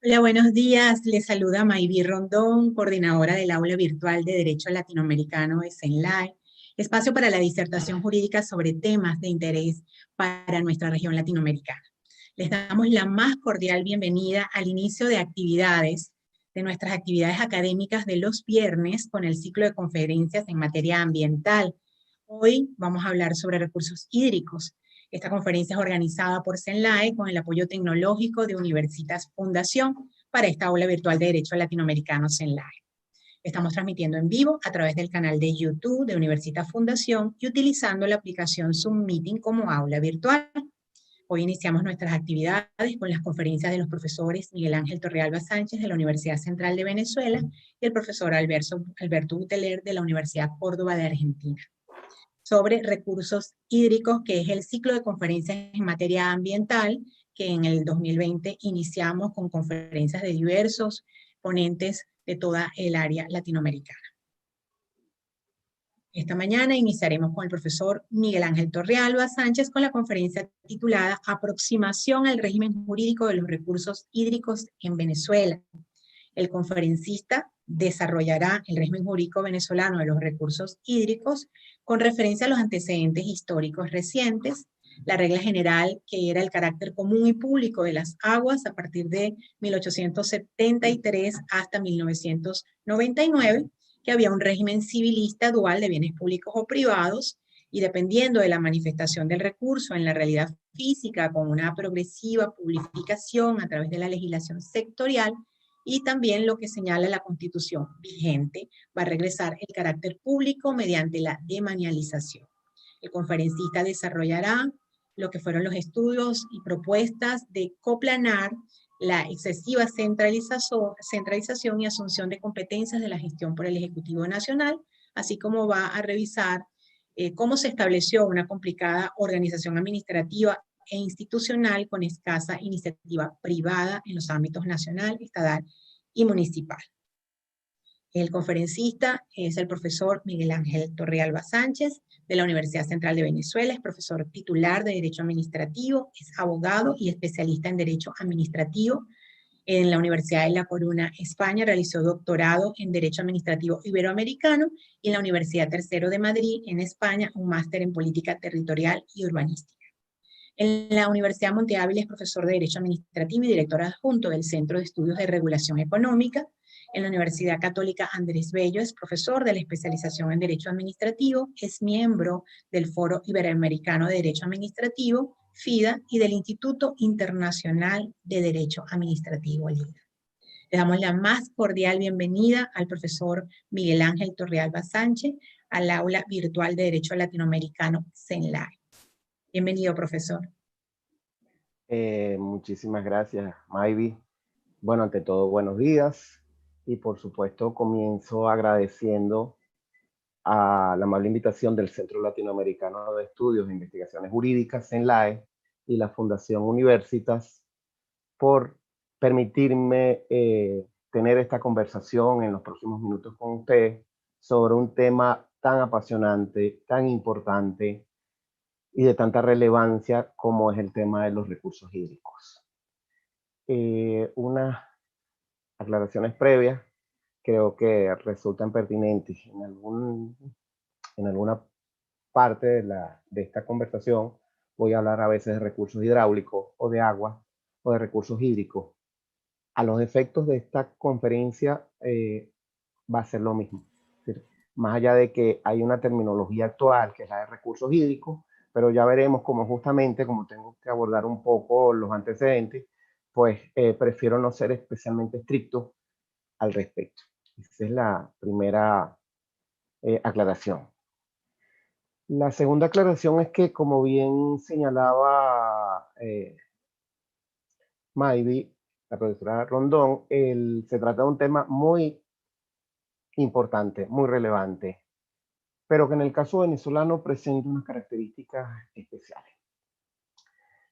Hola, buenos días. Les saluda Mayvi Rondón, coordinadora del Aula Virtual de Derecho Latinoamericano de CENLAE, espacio para la disertación jurídica sobre temas de interés para nuestra región latinoamericana. Les damos la más cordial bienvenida al inicio de nuestras actividades académicas de los viernes con el ciclo de conferencias en materia ambiental. Hoy vamos a hablar sobre recursos hídricos. Esta conferencia es organizada por CENLAE con el apoyo tecnológico de Universitas Fundación para esta aula virtual de Derecho Latinoamericano CENLAE. Estamos transmitiendo en vivo a través del canal de YouTube de Universitas Fundación y utilizando la aplicación Zoom Meeting como aula virtual. Hoy iniciamos nuestras actividades con las conferencias de los profesores Miguel Ángel Torrealba Sánchez de la Universidad Central de Venezuela y el profesor Alberto Buteler de la Universidad Córdoba de Argentina, sobre recursos hídricos, que es el ciclo de conferencias en materia ambiental, que en el 2020 iniciamos con conferencias de diversos ponentes de toda el área latinoamericana. Esta mañana iniciaremos con el profesor Miguel Ángel Torrealba Sánchez con la conferencia titulada Aproximación al régimen jurídico de los recursos hídricos en Venezuela. El conferencista desarrollará el régimen jurídico venezolano de los recursos hídricos con referencia a los antecedentes históricos recientes, la regla general que era el carácter común y público de las aguas a partir de 1873 hasta 1999, que había un régimen civilista dual de bienes públicos o privados, y dependiendo de la manifestación del recurso en la realidad física, con una progresiva publificación a través de la legislación sectorial, y también lo que señala la Constitución vigente, va a regresar el carácter público mediante la demanialización. El conferencista desarrollará lo que fueron los estudios y propuestas de coplanar la excesiva centralización y asunción de competencias de la gestión por el Ejecutivo Nacional, así como va a revisar cómo se estableció una complicada organización administrativa e institucional con escasa iniciativa privada en los ámbitos nacional, estatal y municipal. El conferencista es el profesor Miguel Ángel Torrealba Sánchez de la Universidad Central de Venezuela, es profesor titular de Derecho Administrativo, es abogado y especialista en Derecho Administrativo. En la Universidad de La Coruna, España, realizó doctorado en Derecho Administrativo Iberoamericano y en la Universidad Tercero de Madrid, en España, un máster en Política Territorial y Urbanística. En la Universidad Monte Ávila es profesor de Derecho Administrativo y director adjunto del Centro de Estudios de Regulación Económica. En la Universidad Católica Andrés Bello es profesor de la especialización en Derecho Administrativo, es miembro del Foro Iberoamericano de Derecho Administrativo, FIDA, y del Instituto Internacional de Derecho Administrativo, LIDA. Le damos la más cordial bienvenida al profesor Miguel Ángel Torrealba Sánchez al aula virtual de Derecho Latinoamericano CENLAE. Bienvenido, profesor. Muchísimas gracias, Mayvi. Bueno, ante todo, buenos días. Y por supuesto, comienzo agradeciendo a la amable invitación del Centro Latinoamericano de Estudios e Investigaciones Jurídicas, CENLAE, y la Fundación Universitas por permitirme tener esta conversación en los próximos minutos con ustedes sobre un tema tan apasionante, tan importante y de tanta relevancia como es el tema de los recursos hídricos. Unas aclaraciones previas creo que resultan pertinentes. En alguna parte de esta conversación voy a hablar a veces de recursos hidráulicos o de agua o de recursos hídricos. A los efectos de esta conferencia va a ser lo mismo. Es decir, más allá de que hay una terminología actual que es la de recursos hídricos, pero ya veremos cómo justamente, como tengo que abordar un poco los antecedentes, pues prefiero no ser especialmente estricto al respecto. Esa es la primera aclaración. La segunda aclaración es que, como bien señalaba Mayvi, la profesora Rondón, se trata de un tema muy importante, muy relevante, pero que en el caso venezolano presenta unas características especiales.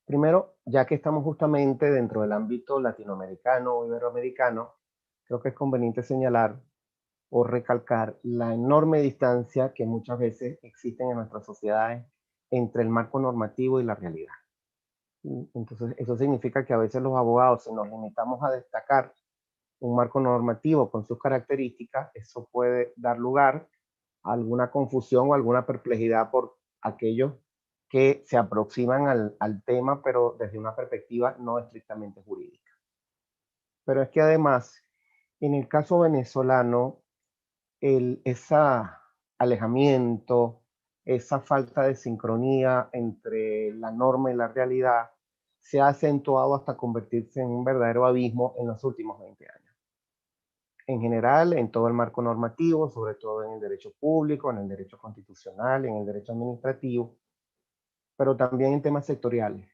Primero, ya que estamos justamente dentro del ámbito latinoamericano o iberoamericano, creo que es conveniente señalar o recalcar la enorme distancia que muchas veces existen en nuestras sociedades entre el marco normativo y la realidad. Entonces, eso significa que a veces los abogados, si nos limitamos a destacar un marco normativo con sus características, eso puede dar lugar a alguna confusión o alguna perplejidad por aquellos que se aproximan al tema, pero desde una perspectiva no estrictamente jurídica. Pero es que además, en el caso venezolano, ese alejamiento, esa falta de sincronía entre la norma y la realidad se ha acentuado hasta convertirse en un verdadero abismo en los últimos 20 años. En general, en todo el marco normativo, sobre todo en el derecho público, en el derecho constitucional, en el derecho administrativo, pero también en temas sectoriales,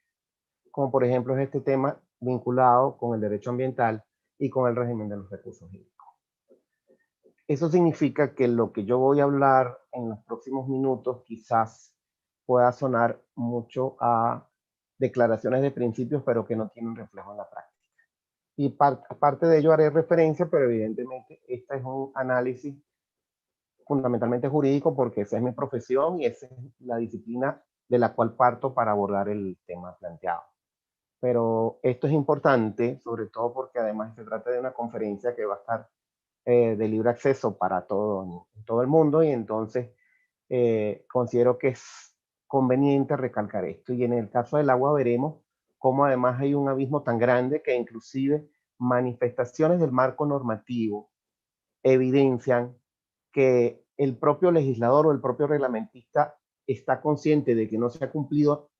como por ejemplo es este tema vinculado con el derecho ambiental y con el régimen de los recursos hídricos. Eso significa que lo que yo voy a hablar en los próximos minutos quizás pueda sonar mucho a declaraciones de principios, pero que no tienen reflejo en la práctica. Y aparte de ello haré referencia, pero evidentemente este es un análisis fundamentalmente jurídico porque esa es mi profesión y esa es la disciplina de la cual parto para abordar el tema planteado. Pero esto es importante, sobre todo porque además se trata de una conferencia que va a estar de libre acceso para todo el mundo y entonces considero que es conveniente recalcar esto. Y en el caso del agua veremos cómo además hay un abismo tan grande que inclusive manifestaciones del marco normativo evidencian que el propio legislador o el propio reglamentista está consciente de que no se ha cumplido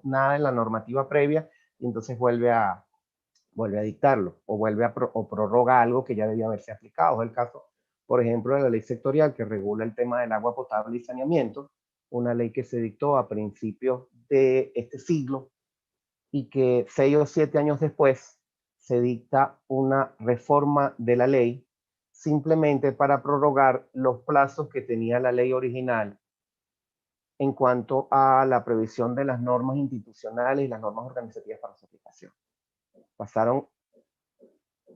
nada en la normativa previa y entonces vuelve a dictarlo o o prorroga algo que ya debía haberse aplicado. Es el caso, por ejemplo, de la ley sectorial que regula el tema del agua potable y saneamiento, una ley que se dictó a principios de este siglo y que 6 o 7 años después se dicta una reforma de la ley simplemente para prorrogar los plazos que tenía la ley original en cuanto a la previsión de las normas institucionales y las normas organizativas para su aplicación. Pasaron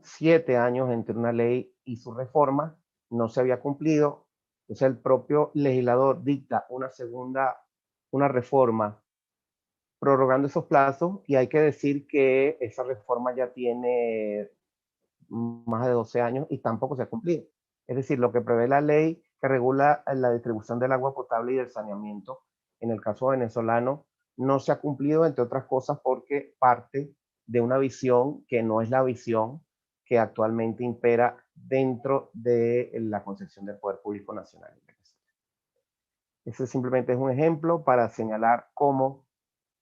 7 años entre una ley y su reforma, no se había cumplido, entonces el propio legislador dicta una reforma prorrogando esos plazos y hay que decir que esa reforma ya tiene más de 12 años y tampoco se ha cumplido. Es decir, lo que prevé la ley que regula la distribución del agua potable y del saneamiento, en el caso venezolano, no se ha cumplido, entre otras cosas, porque parte de una visión que no es la visión que actualmente impera dentro de la concepción del poder público nacional. Ese simplemente es un ejemplo para señalar cómo,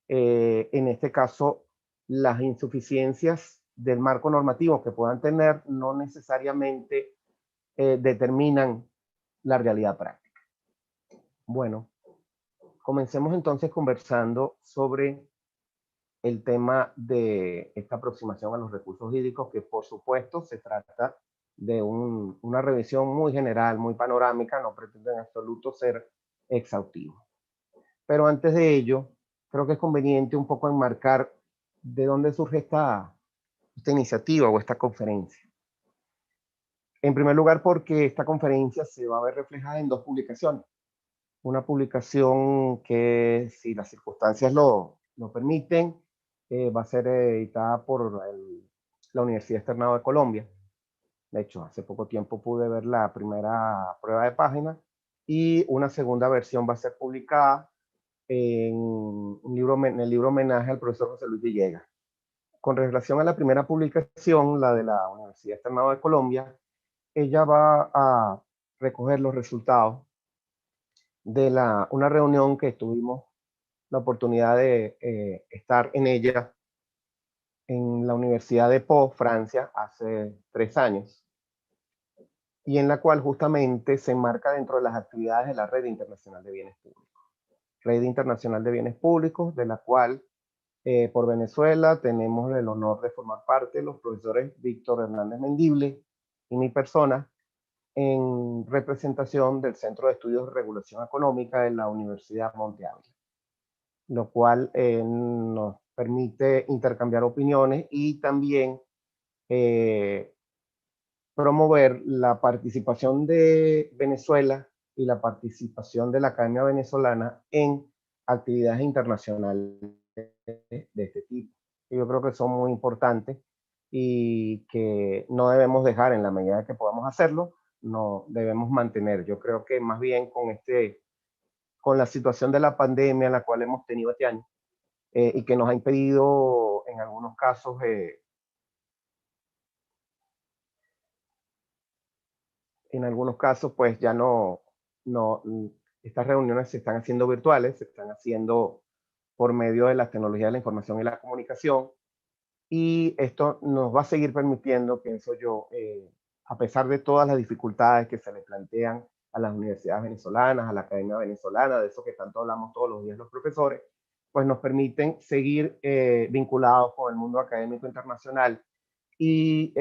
en este caso, las insuficiencias del marco normativo que puedan tener no necesariamente determinan la realidad práctica. Bueno, comencemos entonces conversando sobre el tema de esta aproximación a los recursos hídricos, que por supuesto se trata de una revisión muy general, muy panorámica, no pretende en absoluto ser exhaustivo. Pero antes de ello, creo que es conveniente un poco enmarcar de dónde surge esta iniciativa o esta conferencia. En primer lugar, porque esta conferencia se va a ver reflejada en dos publicaciones. Una publicación que, si las circunstancias lo permiten, va a ser editada por la Universidad Externado de Colombia. De hecho, hace poco tiempo pude ver la primera prueba de página y una segunda versión va a ser publicada en el libro homenaje al profesor José Luis Villegas. Con relación a la primera publicación, la de la Universidad Externado de Colombia, ella va a recoger los resultados de una reunión que tuvimos la oportunidad de estar en ella en la Universidad de Po, Francia, hace 3 años, y en la cual justamente se enmarca dentro de las actividades de la Red Internacional de Bienes Públicos. Red Internacional de Bienes Públicos, de la cual por Venezuela tenemos el honor de formar parte los profesores Víctor Hernández Mendible y mi persona, en representación del Centro de Estudios de Regulación Económica de la Universidad Monte Ávila, lo cual nos permite intercambiar opiniones y también promover la participación de Venezuela y la participación de la Academia Venezolana en actividades internacionales de este tipo. Y yo creo que son muy importantes y que no debemos dejar en la medida que podamos hacerlo, no debemos mantener. Yo creo que más bien con la situación de la pandemia en la cual hemos tenido este año y que nos ha impedido en algunos casos pues ya no, estas reuniones se están haciendo virtuales, se están haciendo por medio de las tecnologías de la información y la comunicación. Y esto nos va a seguir permitiendo, pienso yo, a pesar de todas las dificultades que se le plantean a las universidades venezolanas, a la academia venezolana, de eso que tanto hablamos todos los días los profesores, pues nos permiten seguir vinculados con el mundo académico internacional y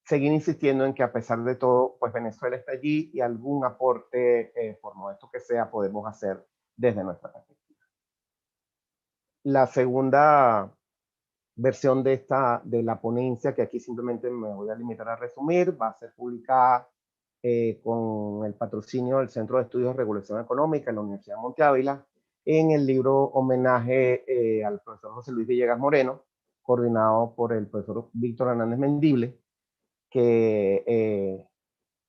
seguir insistiendo en que a pesar de todo, pues Venezuela está allí y algún aporte, por modesto que sea, podemos hacer desde nuestra perspectiva. La segunda versión de la ponencia, que aquí simplemente me voy a limitar a resumir, va a ser publicada con el patrocinio del Centro de Estudios de Regulación Económica en la Universidad de Monte Ávila, en el libro homenaje al profesor José Luis Villegas Moreno, coordinado por el profesor Víctor Hernández Mendible, que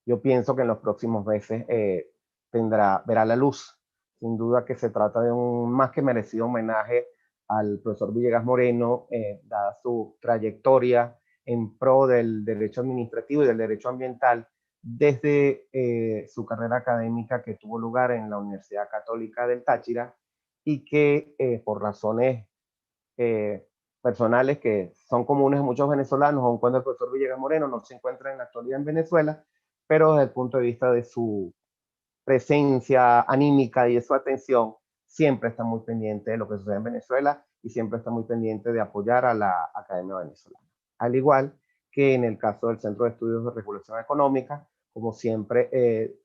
yo pienso que en los próximos meses verá la luz. Sin duda que se trata de un más que merecido homenaje al profesor Villegas Moreno, dada su trayectoria en pro del derecho administrativo y del derecho ambiental, desde su carrera académica que tuvo lugar en la Universidad Católica del Táchira y que por razones eh, personales que son comunes a muchos venezolanos, aun cuando el profesor Villegas Moreno no se encuentra en la actualidad en Venezuela, pero desde el punto de vista de su presencia anímica y de su atención, siempre está muy pendiente de lo que sucede en Venezuela y siempre está muy pendiente de apoyar a la Academia Venezolana. Al igual que en el caso del Centro de Estudios de Regulación Económica, como siempre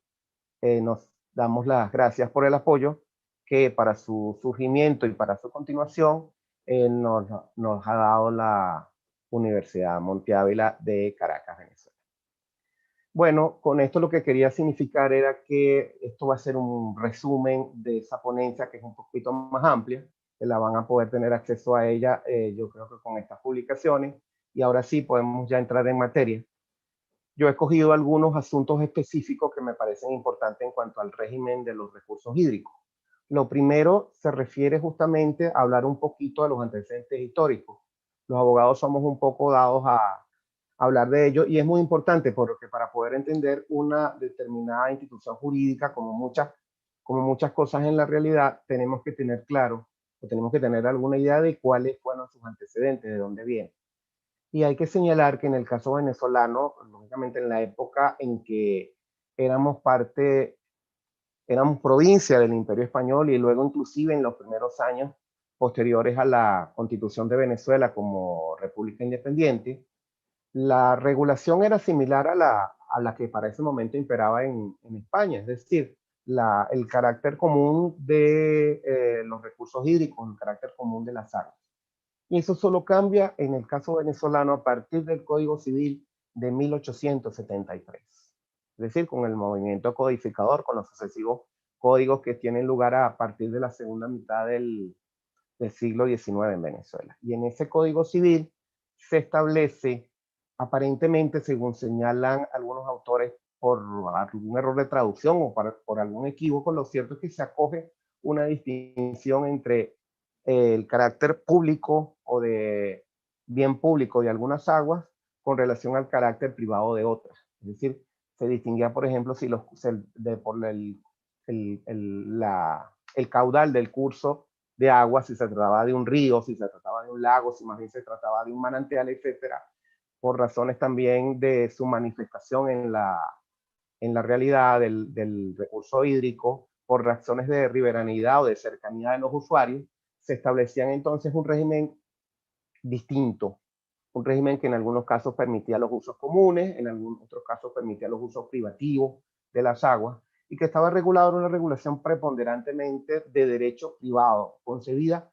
nos damos las gracias por el apoyo que para su surgimiento y para su continuación nos ha dado la Universidad Monte Ávila de Caracas, Venezuela. Bueno, con esto lo que quería significar era que esto va a ser un resumen de esa ponencia que es un poquito más amplia, que la van a poder tener acceso a ella, yo creo que con estas publicaciones, y ahora sí podemos ya entrar en materia. Yo he escogido algunos asuntos específicos que me parecen importantes en cuanto al régimen de los recursos hídricos. Lo primero se refiere justamente a hablar un poquito de los antecedentes históricos. Los abogados somos un poco dados a hablar de ello y es muy importante porque para poder entender una determinada institución jurídica, como muchas cosas en la realidad, tenemos que tener claro o tenemos que tener alguna idea de cuáles fueron sus antecedentes, de dónde vienen. Y hay que señalar que en el caso venezolano, lógicamente en la época en que éramos éramos provincia del Imperio Español y luego inclusive en los primeros años posteriores a la constitución de Venezuela como república independiente, la regulación era similar a la que para ese momento imperaba en España, es decir, el carácter común de los recursos hídricos, el carácter común de las aguas. Y eso solo cambia en el caso venezolano a partir del Código Civil de 1873. Es decir, con el movimiento codificador, con los sucesivos códigos que tienen lugar a partir de la segunda mitad del siglo XIX en Venezuela. Y en ese Código Civil se establece, aparentemente, según señalan algunos autores, por algún error de traducción o por algún equívoco, lo cierto es que se acoge una distinción entre el carácter público o de bien público de algunas aguas con relación al carácter privado de otras. Es decir, se distinguía, por ejemplo, si por el caudal del curso de agua, si se trataba de un río, si se trataba de un lago, si más bien se trataba de un manantial, etcétera, por razones también de su manifestación en la realidad del recurso hídrico, por razones de riberanidad o de cercanía de los usuarios, se establecían entonces un régimen distinto, un régimen que en algunos casos permitía los usos comunes, en algunos otros casos permitía los usos privativos de las aguas, y que estaba regulado en una regulación preponderantemente de derecho privado, concebida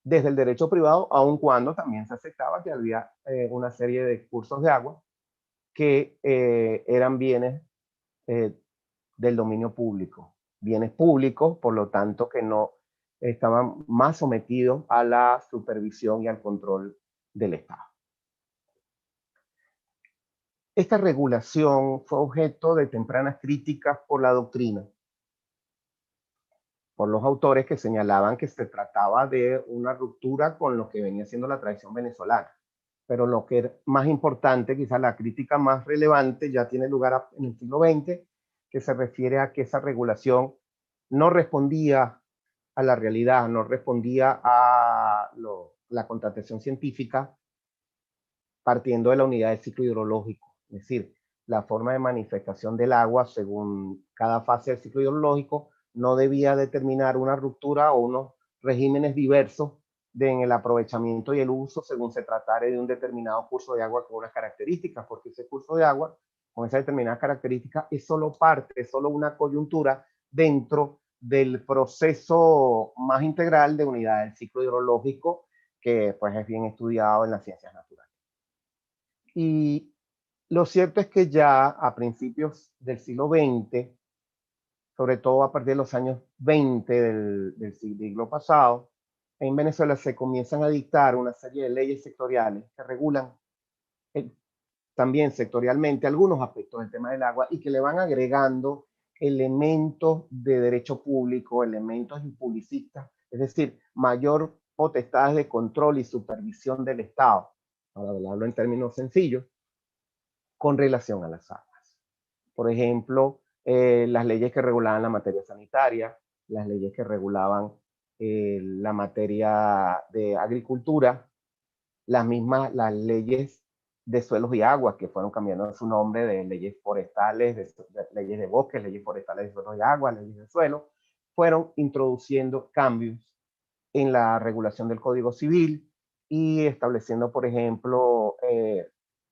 desde el derecho privado, aun cuando también se aceptaba que había una serie de cursos de agua que eran bienes del dominio público. Bienes públicos, por lo tanto, que no estaban más sometidos a la supervisión y al control del Estado. Esta regulación fue objeto de tempranas críticas por la doctrina, por los autores que señalaban que se trataba de una ruptura con lo que venía siendo la tradición venezolana. Pero lo que es más importante, quizás la crítica más relevante, ya tiene lugar en el siglo XX, que se refiere a que esa regulación no respondía a la realidad, no respondía a la constatación científica partiendo de la unidad del ciclo hidrológico. Es decir, la forma de manifestación del agua según cada fase del ciclo hidrológico no debía determinar una ruptura o unos regímenes diversos en el aprovechamiento y el uso según se tratara de un determinado curso de agua con unas características, porque ese curso de agua con esa determinada característica es solo parte, es solo una coyuntura dentro del proceso más integral de unidad del ciclo hidrológico que pues es bien estudiado en las ciencias naturales. Y lo cierto es que ya a principios del siglo XX, sobre todo a partir de los años 20 del siglo pasado, en Venezuela se comienzan a dictar una serie de leyes sectoriales que regulan también sectorialmente algunos aspectos del tema del agua y que le van agregando elementos de derecho público, elementos publicistas, es decir, mayor potestad de control y supervisión del Estado, para hablarlo en términos sencillos, con relación a las aguas. Por ejemplo, las leyes que regulaban la materia sanitaria, las leyes que regulaban la materia de agricultura, las leyes de suelos y aguas, que fueron cambiando su nombre de leyes forestales, de leyes de bosques, leyes forestales de suelos y aguas, leyes de suelo, fueron introduciendo cambios en la regulación del Código Civil y estableciendo, por ejemplo,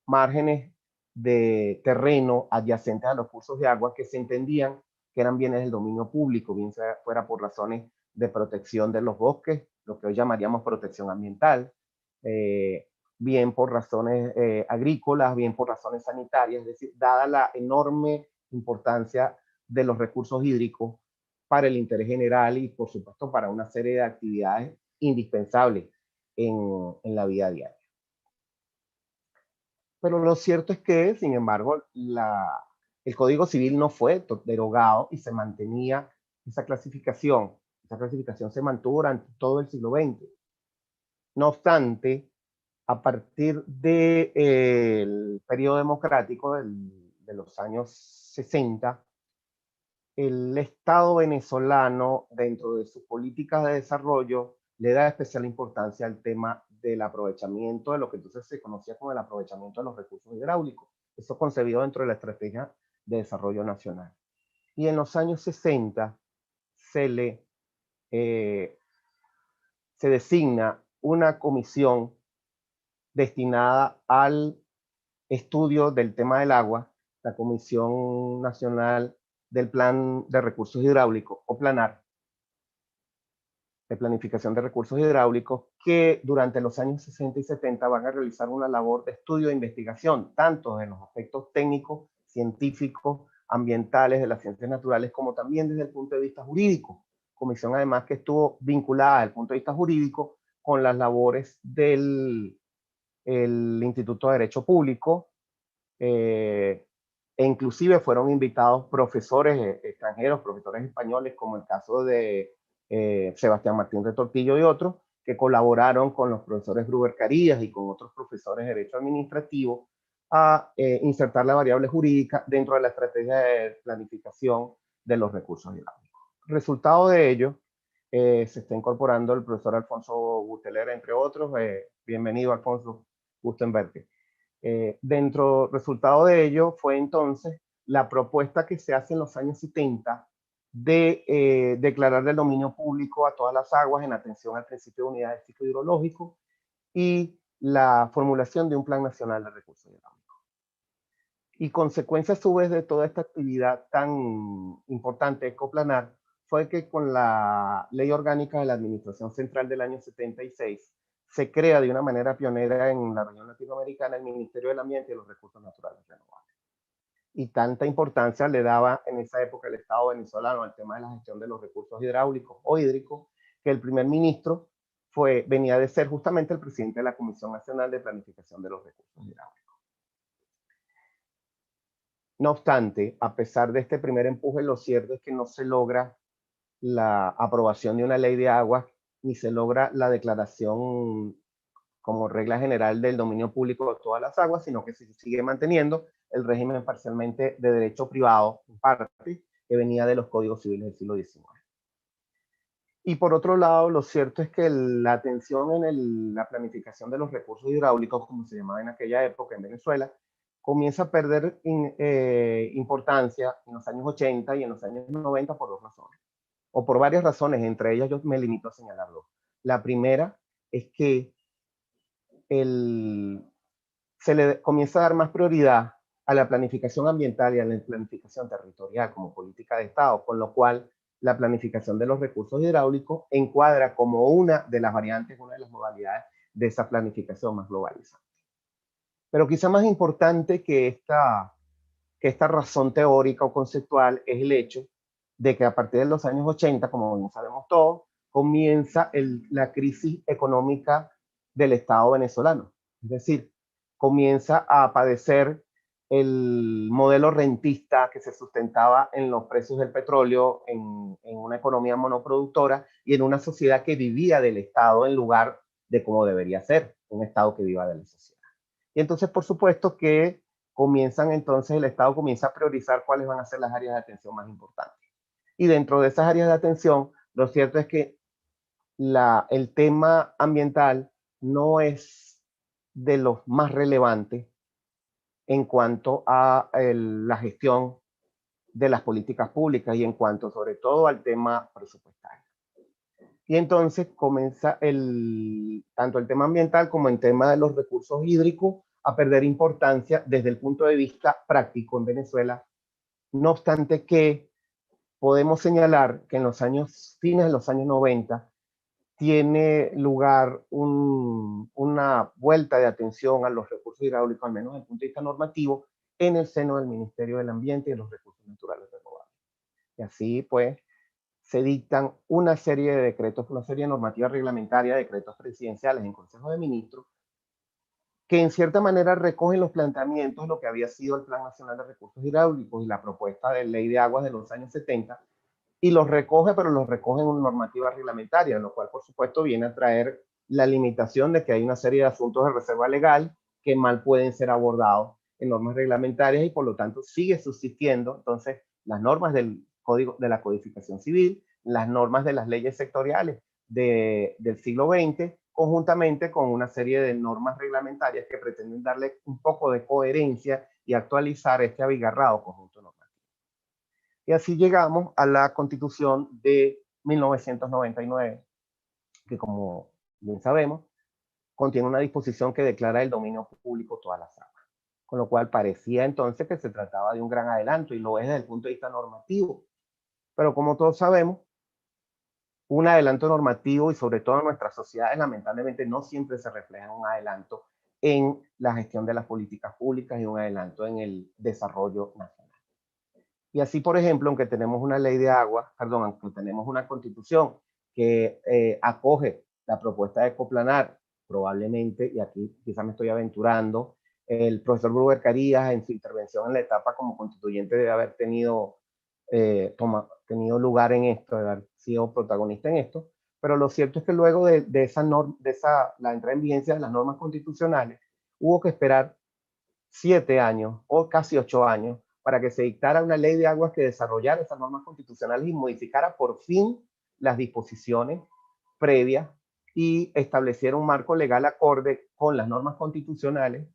márgenes de terreno adyacentes a los cursos de agua que se entendían que eran bienes del dominio público, bien fuera por razones de protección de los bosques, lo que hoy llamaríamos protección ambiental, bien por razones agrícolas, bien por razones sanitarias, es decir, dada la enorme importancia de los recursos hídricos para el interés general y, por supuesto, para una serie de actividades indispensables en la vida diaria. Pero lo cierto es que, sin embargo, el Código Civil no fue derogado y se mantenía esa clasificación. Esa clasificación se mantuvo durante todo el siglo XX. No obstante, a partir del periodo democrático de los años 60, el Estado venezolano, dentro de sus políticas de desarrollo, le da especial importancia al tema del aprovechamiento de lo que entonces se conocía como el aprovechamiento de los recursos hidráulicos. Eso concebido dentro de la Estrategia de Desarrollo Nacional. Y en los años 60 se designa una comisión destinada al estudio del tema del agua, la Comisión Nacional del Plan de Recursos Hidráulicos, o PLANAR, de Planificación de Recursos Hidráulicos, que durante los años 60 y 70 van a realizar una labor de estudio e investigación, tanto en los aspectos técnicos, científicos, ambientales, de las ciencias naturales, como también desde el punto de vista jurídico. Comisión además que estuvo vinculada desde el punto de vista jurídico con las labores del Instituto de Derecho Público, e inclusive fueron invitados profesores extranjeros, profesores españoles, como el caso de Sebastián Martín Retortillo y otros, que colaboraron con los profesores Gruber Carías y con otros profesores de Derecho Administrativo a insertar la variable jurídica dentro de la estrategia de planificación de los recursos hidráulicos. Resultado de ello, se está incorporando el profesor Alfonso Gutelera, entre otros. Bienvenido, Alfonso, gusto en verte. Resultado de ello fue entonces la propuesta que se hace en los años 70 de declarar del dominio público a todas las aguas en atención al principio de unidad del ciclo hidrológico y la formulación de un Plan Nacional de Recursos Hidráulicos. Y consecuencia a su vez de toda esta actividad tan importante de Coplanar fue que con la Ley Orgánica de la Administración Central del año 76 se crea de una manera pionera en la región latinoamericana el Ministerio del Ambiente y los Recursos Naturales Renovables. Y tanta importancia le daba en esa época el Estado venezolano al tema de la gestión de los recursos hidráulicos o hídricos, que el primer ministro venía de ser justamente el presidente de la Comisión Nacional de Planificación de los Recursos Hidráulicos. No obstante, a pesar de este primer empuje, lo cierto es que no se logra la aprobación de una ley de aguas, ni se logra la declaración como regla general del dominio público de todas las aguas, sino que se sigue manteniendo el régimen parcialmente de derecho privado, en parte, que venía de los códigos civiles del siglo XIX. Y por otro lado, lo cierto es que la atención en la planificación de los recursos hidráulicos, como se llamaba en aquella época en Venezuela, comienza a perder importancia en los años 80 y en los años 90 por dos razones, o por varias razones, entre ellas yo me limito a señalar dos. La primera es que se le comienza a dar más prioridad a la planificación ambiental y a la planificación territorial como política de Estado, con lo cual la planificación de los recursos hidráulicos encuadra como una de las variantes, una de las modalidades de esa planificación más globalizada. Pero quizá más importante que esta razón teórica o conceptual es el hecho de que a partir de los años 80, como bien sabemos todos, comienza la crisis económica del Estado venezolano. Es decir, comienza a padecer el modelo rentista que se sustentaba en los precios del petróleo, en una economía monoproductora y en una sociedad que vivía del Estado en lugar de como debería ser, un Estado que viva de la sociedad. Y entonces, por supuesto que el Estado comienza a priorizar cuáles van a ser las áreas de atención más importantes. Y dentro de esas áreas de atención, lo cierto es que el tema ambiental no es de los más relevantes en cuanto a la gestión de las políticas públicas y en cuanto sobre todo al tema presupuestario. Y entonces comienza tanto el tema ambiental como el tema de los recursos hídricos a perder importancia desde el punto de vista práctico en Venezuela. No obstante que podemos señalar que en los fines de los años 90 tiene lugar una vuelta de atención a los recursos hidráulicos, al menos desde el punto de vista normativo, en el seno del Ministerio del Ambiente y de los Recursos Naturales Renovables. Y así, pues, se dictan una serie de decretos, una serie de normativas reglamentarias, decretos presidenciales en Consejo de Ministros, que en cierta manera recogen los planteamientos de lo que había sido el Plan Nacional de Recursos Hidráulicos y la propuesta de ley de aguas de los años 70, y los recoge, pero los recoge en una normativa reglamentaria, lo cual por supuesto viene a traer la limitación de que hay una serie de asuntos de reserva legal que mal pueden ser abordados en normas reglamentarias y por lo tanto sigue subsistiendo entonces las normas del código de la codificación civil, las normas de las leyes sectoriales del siglo XX, conjuntamente con una serie de normas reglamentarias que pretenden darle un poco de coherencia y actualizar este abigarrado conjunto normativo. Y así llegamos a la Constitución de 1999, que como bien sabemos, contiene una disposición que declara el dominio público todas las aguas. Con lo cual parecía entonces que se trataba de un gran adelanto, y lo es desde el punto de vista normativo. Pero como todos sabemos, un adelanto normativo, y sobre todo en nuestras sociedades, lamentablemente no siempre se refleja un adelanto en la gestión de las políticas públicas y un adelanto en el desarrollo nacional. Y así, por ejemplo, aunque tenemos una ley de agua, aunque tenemos una constitución que acoge la propuesta de Coplanar, probablemente, y aquí quizás me estoy aventurando, el profesor Gruber Carías en su intervención en la etapa como constituyente debe haber tenido lugar en esto, de haber sido protagonista en esto, pero lo cierto es que luego de la entrada en vigencia de las normas constitucionales, hubo que esperar 7 años o casi 8 años para que se dictara una ley de aguas que desarrollara esas normas constitucionales y modificara por fin las disposiciones previas y estableciera un marco legal acorde con las normas constitucionales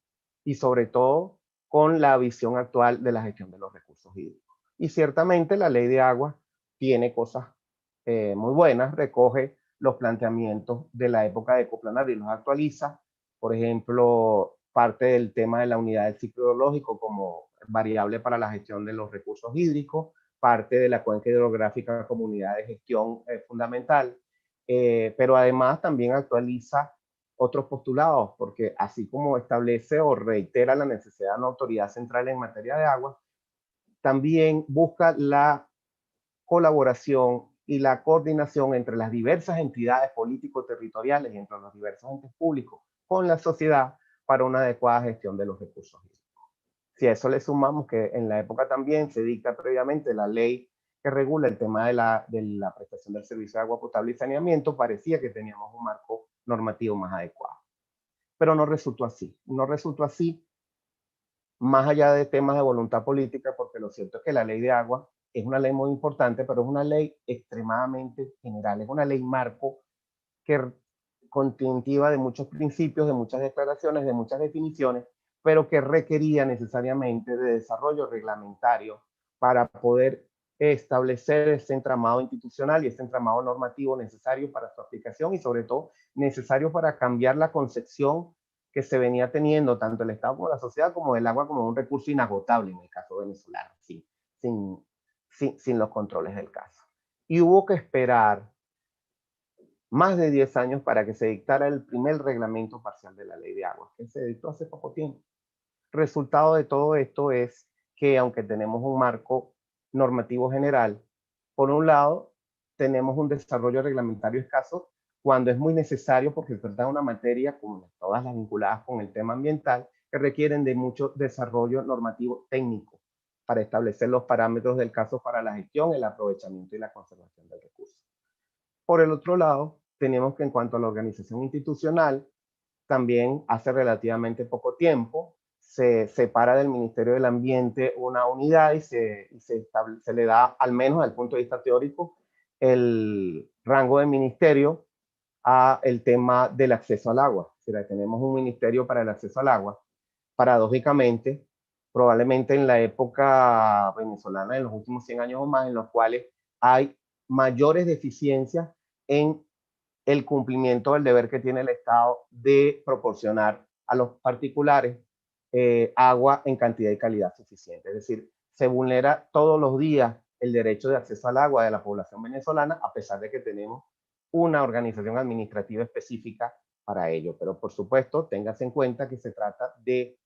y sobre todo con la visión actual de la gestión de los recursos hídricos. Y ciertamente la ley de aguas tiene cosas muy buenas, recoge los planteamientos de la época de Coplanar y los actualiza. Por ejemplo, parte del tema de la unidad del ciclo hidrológico como variable para la gestión de los recursos hídricos, parte de la cuenca hidrográfica como unidad de gestión fundamental, pero además también actualiza otros postulados, porque así como establece o reitera la necesidad de una autoridad central en materia de agua, también busca la colaboración y la coordinación entre las diversas entidades político-territoriales y entre los diversos entes públicos con la sociedad para una adecuada gestión de los recursos hídricos. Si a eso le sumamos que en la época también se dicta previamente la ley que regula el tema de la prestación del servicio de agua potable y saneamiento, parecía que teníamos un marco normativo más adecuado. Pero no resultó así. No resultó así más allá de temas de voluntad política, porque lo cierto es que la ley de agua es una ley muy importante, pero es una ley extremadamente general, es una ley marco que constitutiva de muchos principios, de muchas declaraciones, de muchas definiciones, pero que requería necesariamente de desarrollo reglamentario para poder establecer ese entramado institucional y ese entramado normativo necesario para su aplicación y sobre todo necesario para cambiar la concepción que se venía teniendo tanto el Estado como la sociedad como el agua como un recurso inagotable en el caso venezolano, sin los controles del caso. Y hubo que esperar más de 10 años para que se dictara el primer reglamento parcial de la ley de agua, que se dictó hace poco tiempo. Resultado de todo esto es que aunque tenemos un marco normativo general, por un lado tenemos un desarrollo reglamentario escaso cuando es muy necesario porque se trata de una materia, como todas las vinculadas con el tema ambiental, que requieren de mucho desarrollo normativo técnico para establecer los parámetros del caso para la gestión, el aprovechamiento y la conservación del recurso. Por el otro lado, tenemos que en cuanto a la organización institucional, también hace relativamente poco tiempo se separa del Ministerio del Ambiente una unidad y se le da, al menos desde el punto de vista teórico, el rango de ministerio a el tema del acceso al agua. O sea, tenemos un ministerio para el acceso al agua. Paradójicamente, probablemente en la época venezolana, en los últimos 100 años o más, en los cuales hay mayores deficiencias en el cumplimiento del deber que tiene el Estado de proporcionar a los particulares agua en cantidad y calidad suficiente. Es decir, se vulnera todos los días el derecho de acceso al agua de la población venezolana, a pesar de que tenemos una organización administrativa específica para ello. Pero por supuesto, téngase en cuenta que se trata de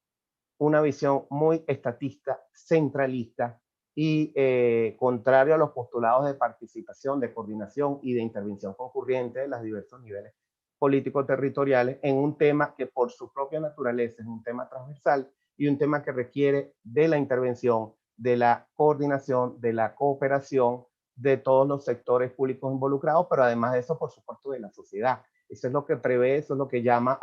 una visión muy estatista, centralista y contrario a los postulados de participación, de coordinación y de intervención concurrente de los diversos niveles políticos territoriales en un tema que por su propia naturaleza es un tema transversal y un tema que requiere de la intervención, de la coordinación, de la cooperación de todos los sectores públicos involucrados, pero además de eso, por supuesto, de la sociedad. Eso es lo que prevé, eso es lo que llama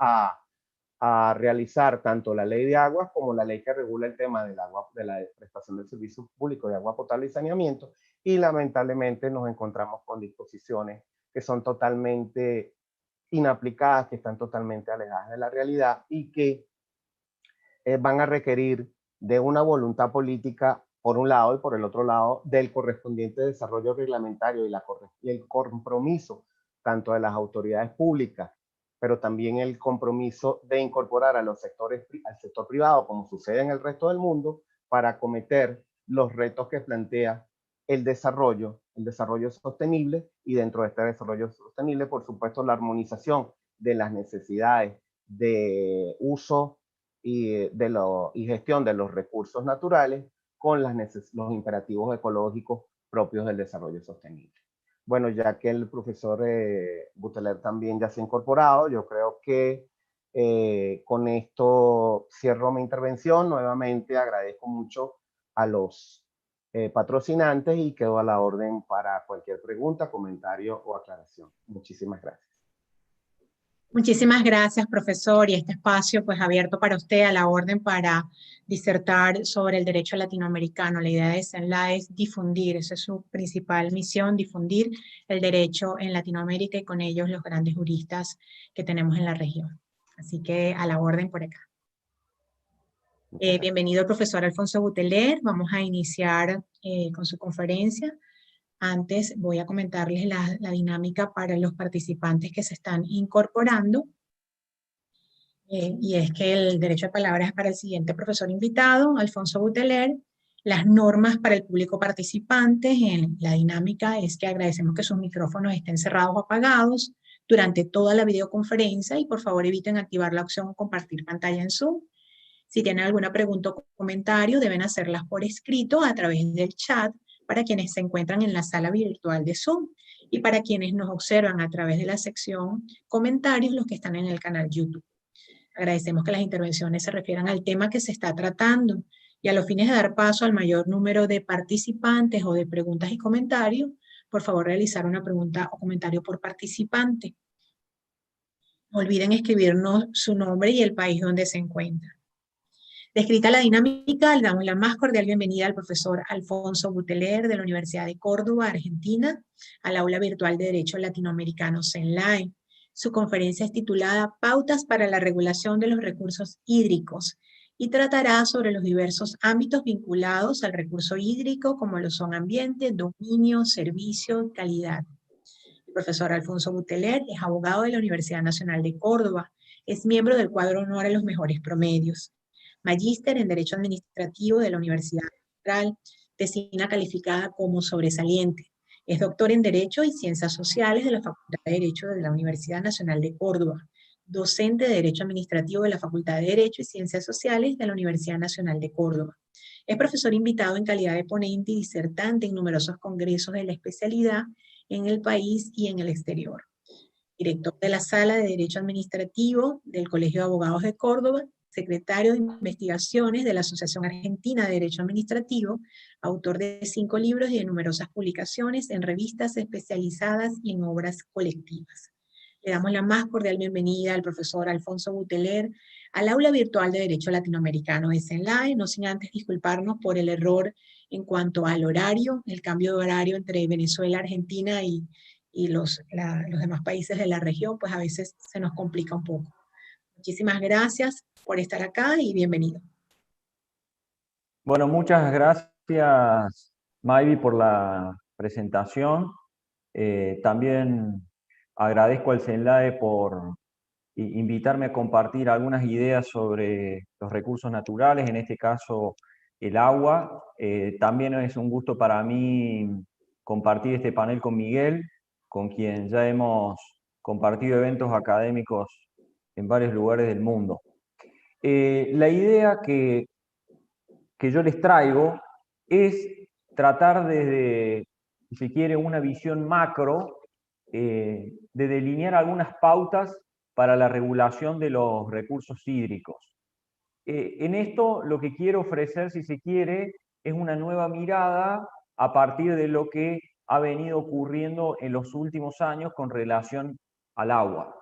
a realizar tanto la ley de aguas como la ley que regula el tema del agua, de la prestación del servicio público de agua potable y saneamiento, y lamentablemente nos encontramos con disposiciones que son totalmente inaplicadas, que están totalmente alejadas de la realidad y que van a requerir de una voluntad política por un lado y por el otro lado del correspondiente desarrollo reglamentario y el compromiso tanto de las autoridades públicas, pero también el compromiso de incorporar a los sectores, al sector privado, como sucede en el resto del mundo, para acometer los retos que plantea el desarrollo sostenible y dentro de este desarrollo sostenible, por supuesto, la armonización de las necesidades de uso y gestión de los recursos naturales con los imperativos ecológicos propios del desarrollo sostenible. Bueno, ya que el profesor Buteler también ya se ha incorporado, yo creo que con esto cierro mi intervención. Nuevamente agradezco mucho a los patrocinantes y quedo a la orden para cualquier pregunta, comentario o aclaración. Muchísimas gracias. Muchísimas gracias, profesor, y este espacio pues abierto para usted, a la orden para disertar sobre el derecho latinoamericano. La idea de CENLA es difundir, esa es su principal misión, difundir el derecho en Latinoamérica y con ellos los grandes juristas que tenemos en la región. Así que a la orden por acá. Bienvenido el profesor Alfonso Buteler. Vamos a iniciar con su conferencia. Antes voy a comentarles la dinámica para los participantes que se están incorporando. Y es que el derecho de palabra es para el siguiente profesor invitado, Alfonso Buteler. Las normas para el público participante en la dinámica es que agradecemos que sus micrófonos estén cerrados o apagados durante toda la videoconferencia y por favor eviten activar la opción compartir pantalla en Zoom. Si tienen alguna pregunta o comentario, deben hacerlas por escrito a través del chat para quienes se encuentran en la sala virtual de Zoom y para quienes nos observan a través de la sección comentarios, los que están en el canal YouTube. Agradecemos que las intervenciones se refieran al tema que se está tratando y a los fines de dar paso al mayor número de participantes o de preguntas y comentarios, por favor realizar una pregunta o comentario por participante. No olviden escribirnos su nombre y el país donde se encuentra. Descrita la dinámica, le damos la más cordial bienvenida al profesor Alfonso Buteler de la Universidad de Córdoba, Argentina, al aula virtual de Derecho Latinoamericano CENLAE. Su conferencia es titulada Pautas para la regulación de los recursos hídricos y tratará sobre los diversos ámbitos vinculados al recurso hídrico, como lo son ambiente, dominio, servicio, calidad. El profesor Alfonso Buteler es abogado de la Universidad Nacional de Córdoba, es miembro del cuadro honor a los mejores promedios. Magíster en Derecho Administrativo de la Universidad Central, tesina calificada como sobresaliente. Es doctor en Derecho y Ciencias Sociales de la Facultad de Derecho de la Universidad Nacional de Córdoba, docente de Derecho Administrativo de la Facultad de Derecho y Ciencias Sociales de la Universidad Nacional de Córdoba. Es profesor invitado en calidad de ponente y disertante en numerosos congresos de la especialidad en el país y en el exterior. Director de la Sala de Derecho Administrativo del Colegio de Abogados de Córdoba, secretario de Investigaciones de la Asociación Argentina de Derecho Administrativo, autor de 5 libros y de numerosas publicaciones en revistas especializadas y en obras colectivas. Le damos la más cordial bienvenida al profesor Alfonso Buteler al aula virtual de Derecho Latinoamericano de CENLAE, no sin antes disculparnos por el error en cuanto al horario, el cambio de horario entre Venezuela, Argentina y los demás países de la región, pues a veces se nos complica un poco. Muchísimas gracias por estar acá y bienvenido. Bueno, muchas gracias, Mayvi, por la presentación. También agradezco al CENLAE por invitarme a compartir algunas ideas sobre los recursos naturales, en este caso el agua. También es un gusto para mí compartir este panel con Miguel, con quien ya hemos compartido eventos académicos en varios lugares del mundo. La idea que yo les traigo es tratar desde, si se quiere, una visión macro, de delinear algunas pautas para la regulación de los recursos hídricos. En esto lo que quiero ofrecer, si se quiere, es una nueva mirada a partir de lo que ha venido ocurriendo en los últimos años con relación al agua.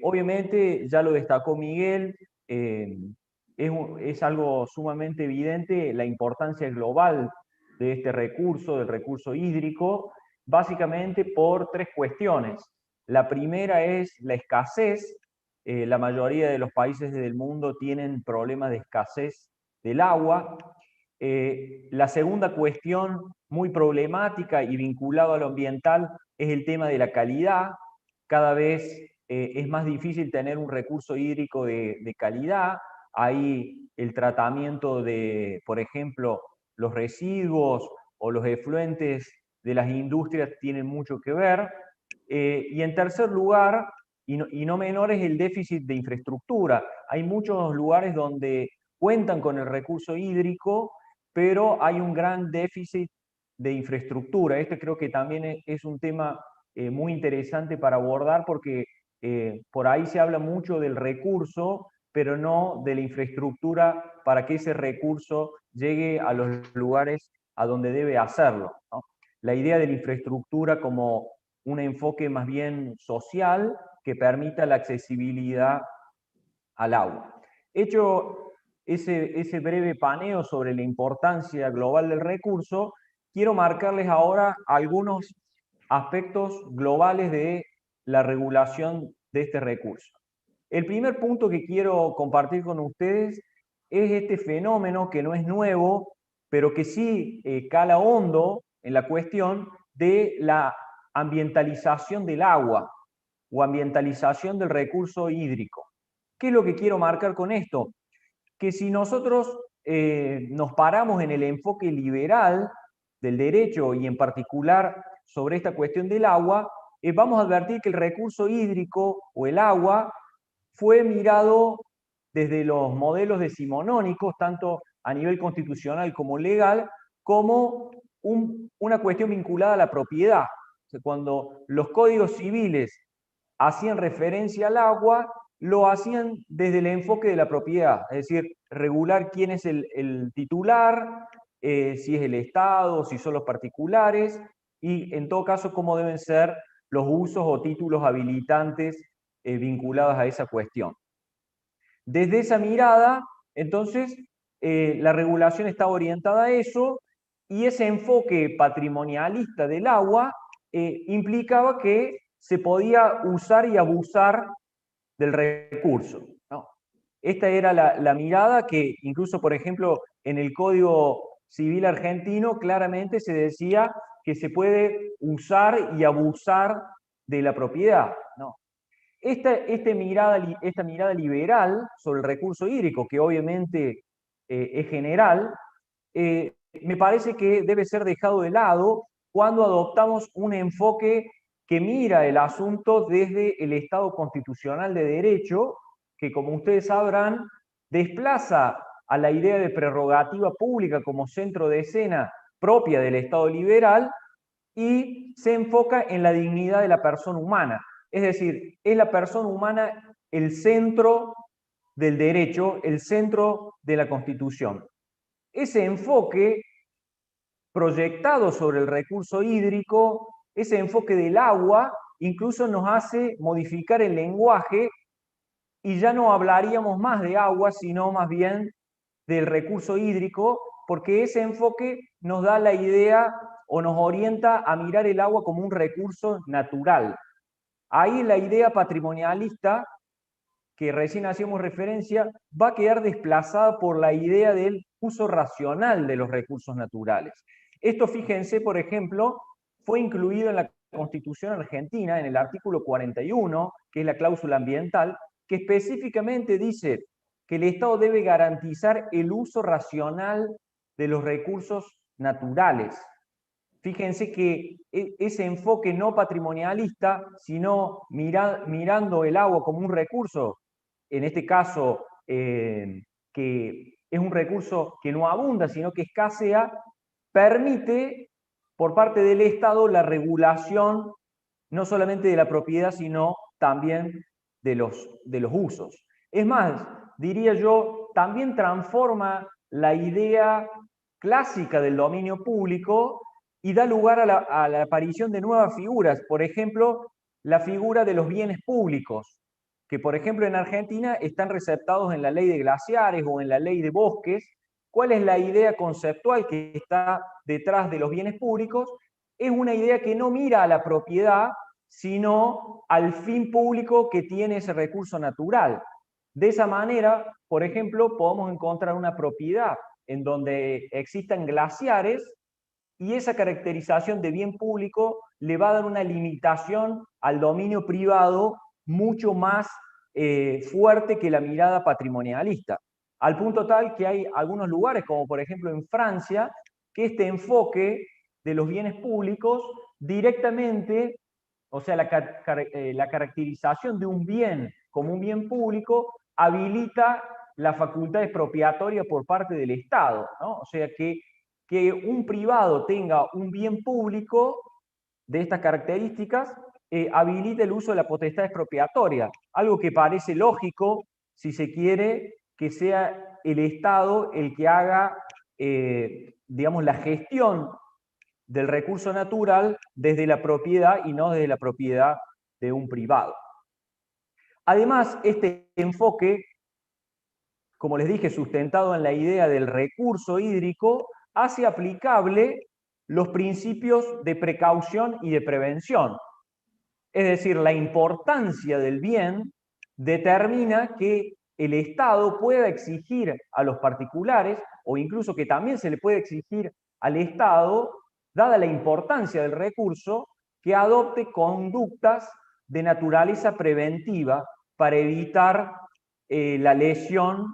Obviamente, ya lo destacó Miguel, es algo sumamente evidente la importancia global de este recurso, del recurso hídrico, básicamente por 3 cuestiones. La primera es la escasez. La mayoría de los países del mundo tienen problemas de escasez del agua. La segunda cuestión muy problemática y vinculada a lo ambiental es el tema de la calidad. Cada vez es más difícil tener un recurso hídrico de calidad. Ahí el tratamiento de, por ejemplo, los residuos o los efluentes de las industrias tienen mucho que ver. Y en tercer lugar, y no menor, es el déficit de infraestructura. Hay muchos lugares donde cuentan con el recurso hídrico, pero hay un gran déficit de infraestructura. Este creo que también es un tema muy interesante para abordar, porque por ahí se habla mucho del recurso, pero no de la infraestructura para que ese recurso llegue a los lugares a donde debe hacerlo, ¿no? La idea de la infraestructura como un enfoque más bien social que permita la accesibilidad al agua. Hecho ese breve paneo sobre la importancia global del recurso, quiero marcarles ahora algunos aspectos globales de la regulación de este recurso. El primer punto que quiero compartir con ustedes es este fenómeno que no es nuevo, pero que sí cala hondo en la cuestión de la ambientalización del agua o ambientalización del recurso hídrico. ¿Qué es lo que quiero marcar con esto? Que si nosotros nos paramos en el enfoque liberal del derecho y en particular sobre esta cuestión del agua, vamos a advertir que el recurso hídrico o el agua fue mirado desde los modelos decimonónicos, tanto a nivel constitucional como legal, como una cuestión vinculada a la propiedad. O sea, cuando los códigos civiles hacían referencia al agua, lo hacían desde el enfoque de la propiedad, es decir, regular quién es el titular, si es el Estado, si son los particulares, y en todo caso cómo deben ser los usos o títulos habilitantes vinculados a esa cuestión. Desde esa mirada, entonces, la regulación está orientada a eso, y ese enfoque patrimonialista del agua implicaba que se podía usar y abusar del recurso, ¿no? Esta era la mirada que incluso, por ejemplo, en el Código Civil argentino claramente se decía que se puede usar y abusar de la propiedad, ¿no? Esta mirada liberal sobre el recurso hídrico, que obviamente es general, me parece que debe ser dejado de lado cuando adoptamos un enfoque que mira el asunto desde el Estado constitucional de derecho, que como ustedes sabrán, desplaza a la idea de prerrogativa pública como centro de escena propia del Estado liberal y se enfoca en la dignidad de la persona humana. Es decir, es la persona humana el centro del derecho, el centro de la Constitución. Ese enfoque proyectado sobre el recurso hídrico, ese enfoque del agua, incluso nos hace modificar el lenguaje y ya no hablaríamos más de agua, sino más bien del recurso hídrico, porque ese enfoque nos da la idea o nos orienta a mirar el agua como un recurso natural. Ahí la idea patrimonialista, que recién hacíamos referencia, va a quedar desplazada por la idea del uso racional de los recursos naturales. Esto, fíjense, por ejemplo, fue incluido en la Constitución argentina, en el artículo 41, que es la cláusula ambiental, que específicamente dice que el Estado debe garantizar el uso racional de los recursos naturales. Fíjense que ese enfoque no patrimonialista, sino mirando el agua como un recurso, en este caso que es un recurso que no abunda, sino que escasea, permite por parte del Estado la regulación no solamente de la propiedad, sino también de los usos. Es más, diría yo, también transforma la idea clásica del dominio público y da lugar a la aparición de nuevas figuras. Por ejemplo, la figura de los bienes públicos, que por ejemplo en Argentina están receptados en la ley de glaciares o en la ley de bosques. ¿Cuál es la idea conceptual que está detrás de los bienes públicos? Es una idea que no mira a la propiedad, sino al fin público que tiene ese recurso natural. De esa manera, por ejemplo, podemos encontrar una propiedad en donde existan glaciares y esa caracterización de bien público le va a dar una limitación al dominio privado mucho más fuerte que la mirada patrimonialista. Al punto tal que hay algunos lugares, como por ejemplo en Francia, que este enfoque de los bienes públicos directamente, o sea, la caracterización de un bien como un bien público, habilita la facultad expropiatoria por parte del Estado, ¿no? O sea, que un privado tenga un bien público de estas características habilita el uso de la potestad expropiatoria, algo que parece lógico si se quiere que sea el Estado el que haga, digamos, la gestión del recurso natural desde la propiedad y no desde la propiedad de un privado. Además, este enfoque, como les dije, sustentado en la idea del recurso hídrico, hace aplicable los principios de precaución y de prevención. Es decir, la importancia del bien determina que el Estado pueda exigir a los particulares, o incluso que también se le puede exigir al Estado, dada la importancia del recurso, que adopte conductas de naturaleza preventiva para evitar la lesión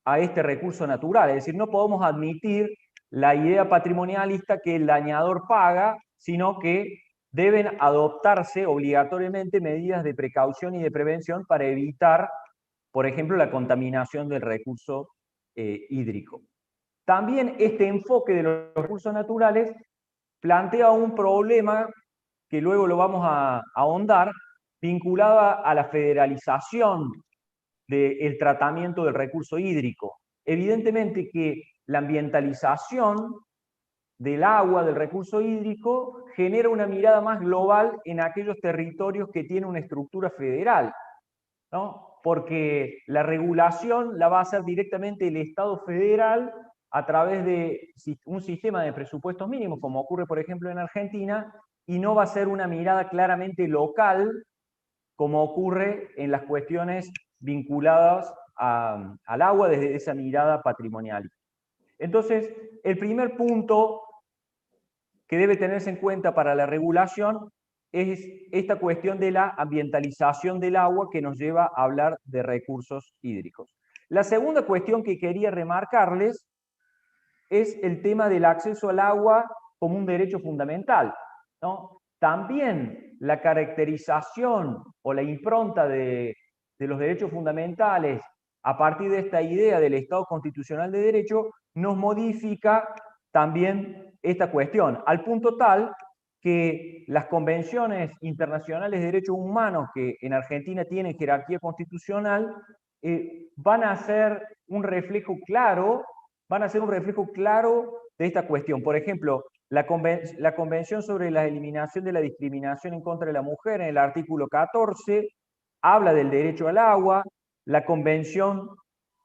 a este recurso natural. Es decir, no podemos admitir la idea patrimonialista que el dañador paga, sino que deben adoptarse obligatoriamente medidas de precaución y de prevención para evitar, por ejemplo, la contaminación del recurso hídrico. También este enfoque de los recursos naturales plantea un problema que luego lo vamos a ahondar, vinculado a la federalización del tratamiento del recurso hídrico. Evidentemente que la ambientalización del agua, del recurso hídrico, genera una mirada más global en aquellos territorios que tienen una estructura federal, ¿no? Porque la regulación la va a hacer directamente el Estado federal a través de un sistema de presupuestos mínimos, como ocurre, por ejemplo, en Argentina, y no va a ser una mirada claramente local, como ocurre en las cuestiones vinculadas al agua desde esa mirada patrimonial. Entonces, el primer punto que debe tenerse en cuenta para la regulación es esta cuestión de la ambientalización del agua que nos lleva a hablar de recursos hídricos. La segunda cuestión que quería remarcarles es el tema del acceso al agua como un derecho fundamental, ¿no? También la caracterización o la impronta de los derechos fundamentales a partir de esta idea del Estado constitucional de derecho nos modifica también esta cuestión, al punto tal que las convenciones internacionales de derechos humanos que en Argentina tienen jerarquía constitucional van a ser un reflejo claro de esta cuestión. Por ejemplo, la Convención sobre la Eliminación de la Discriminación en contra de la Mujer, en el artículo 14, habla del derecho al agua. La Convención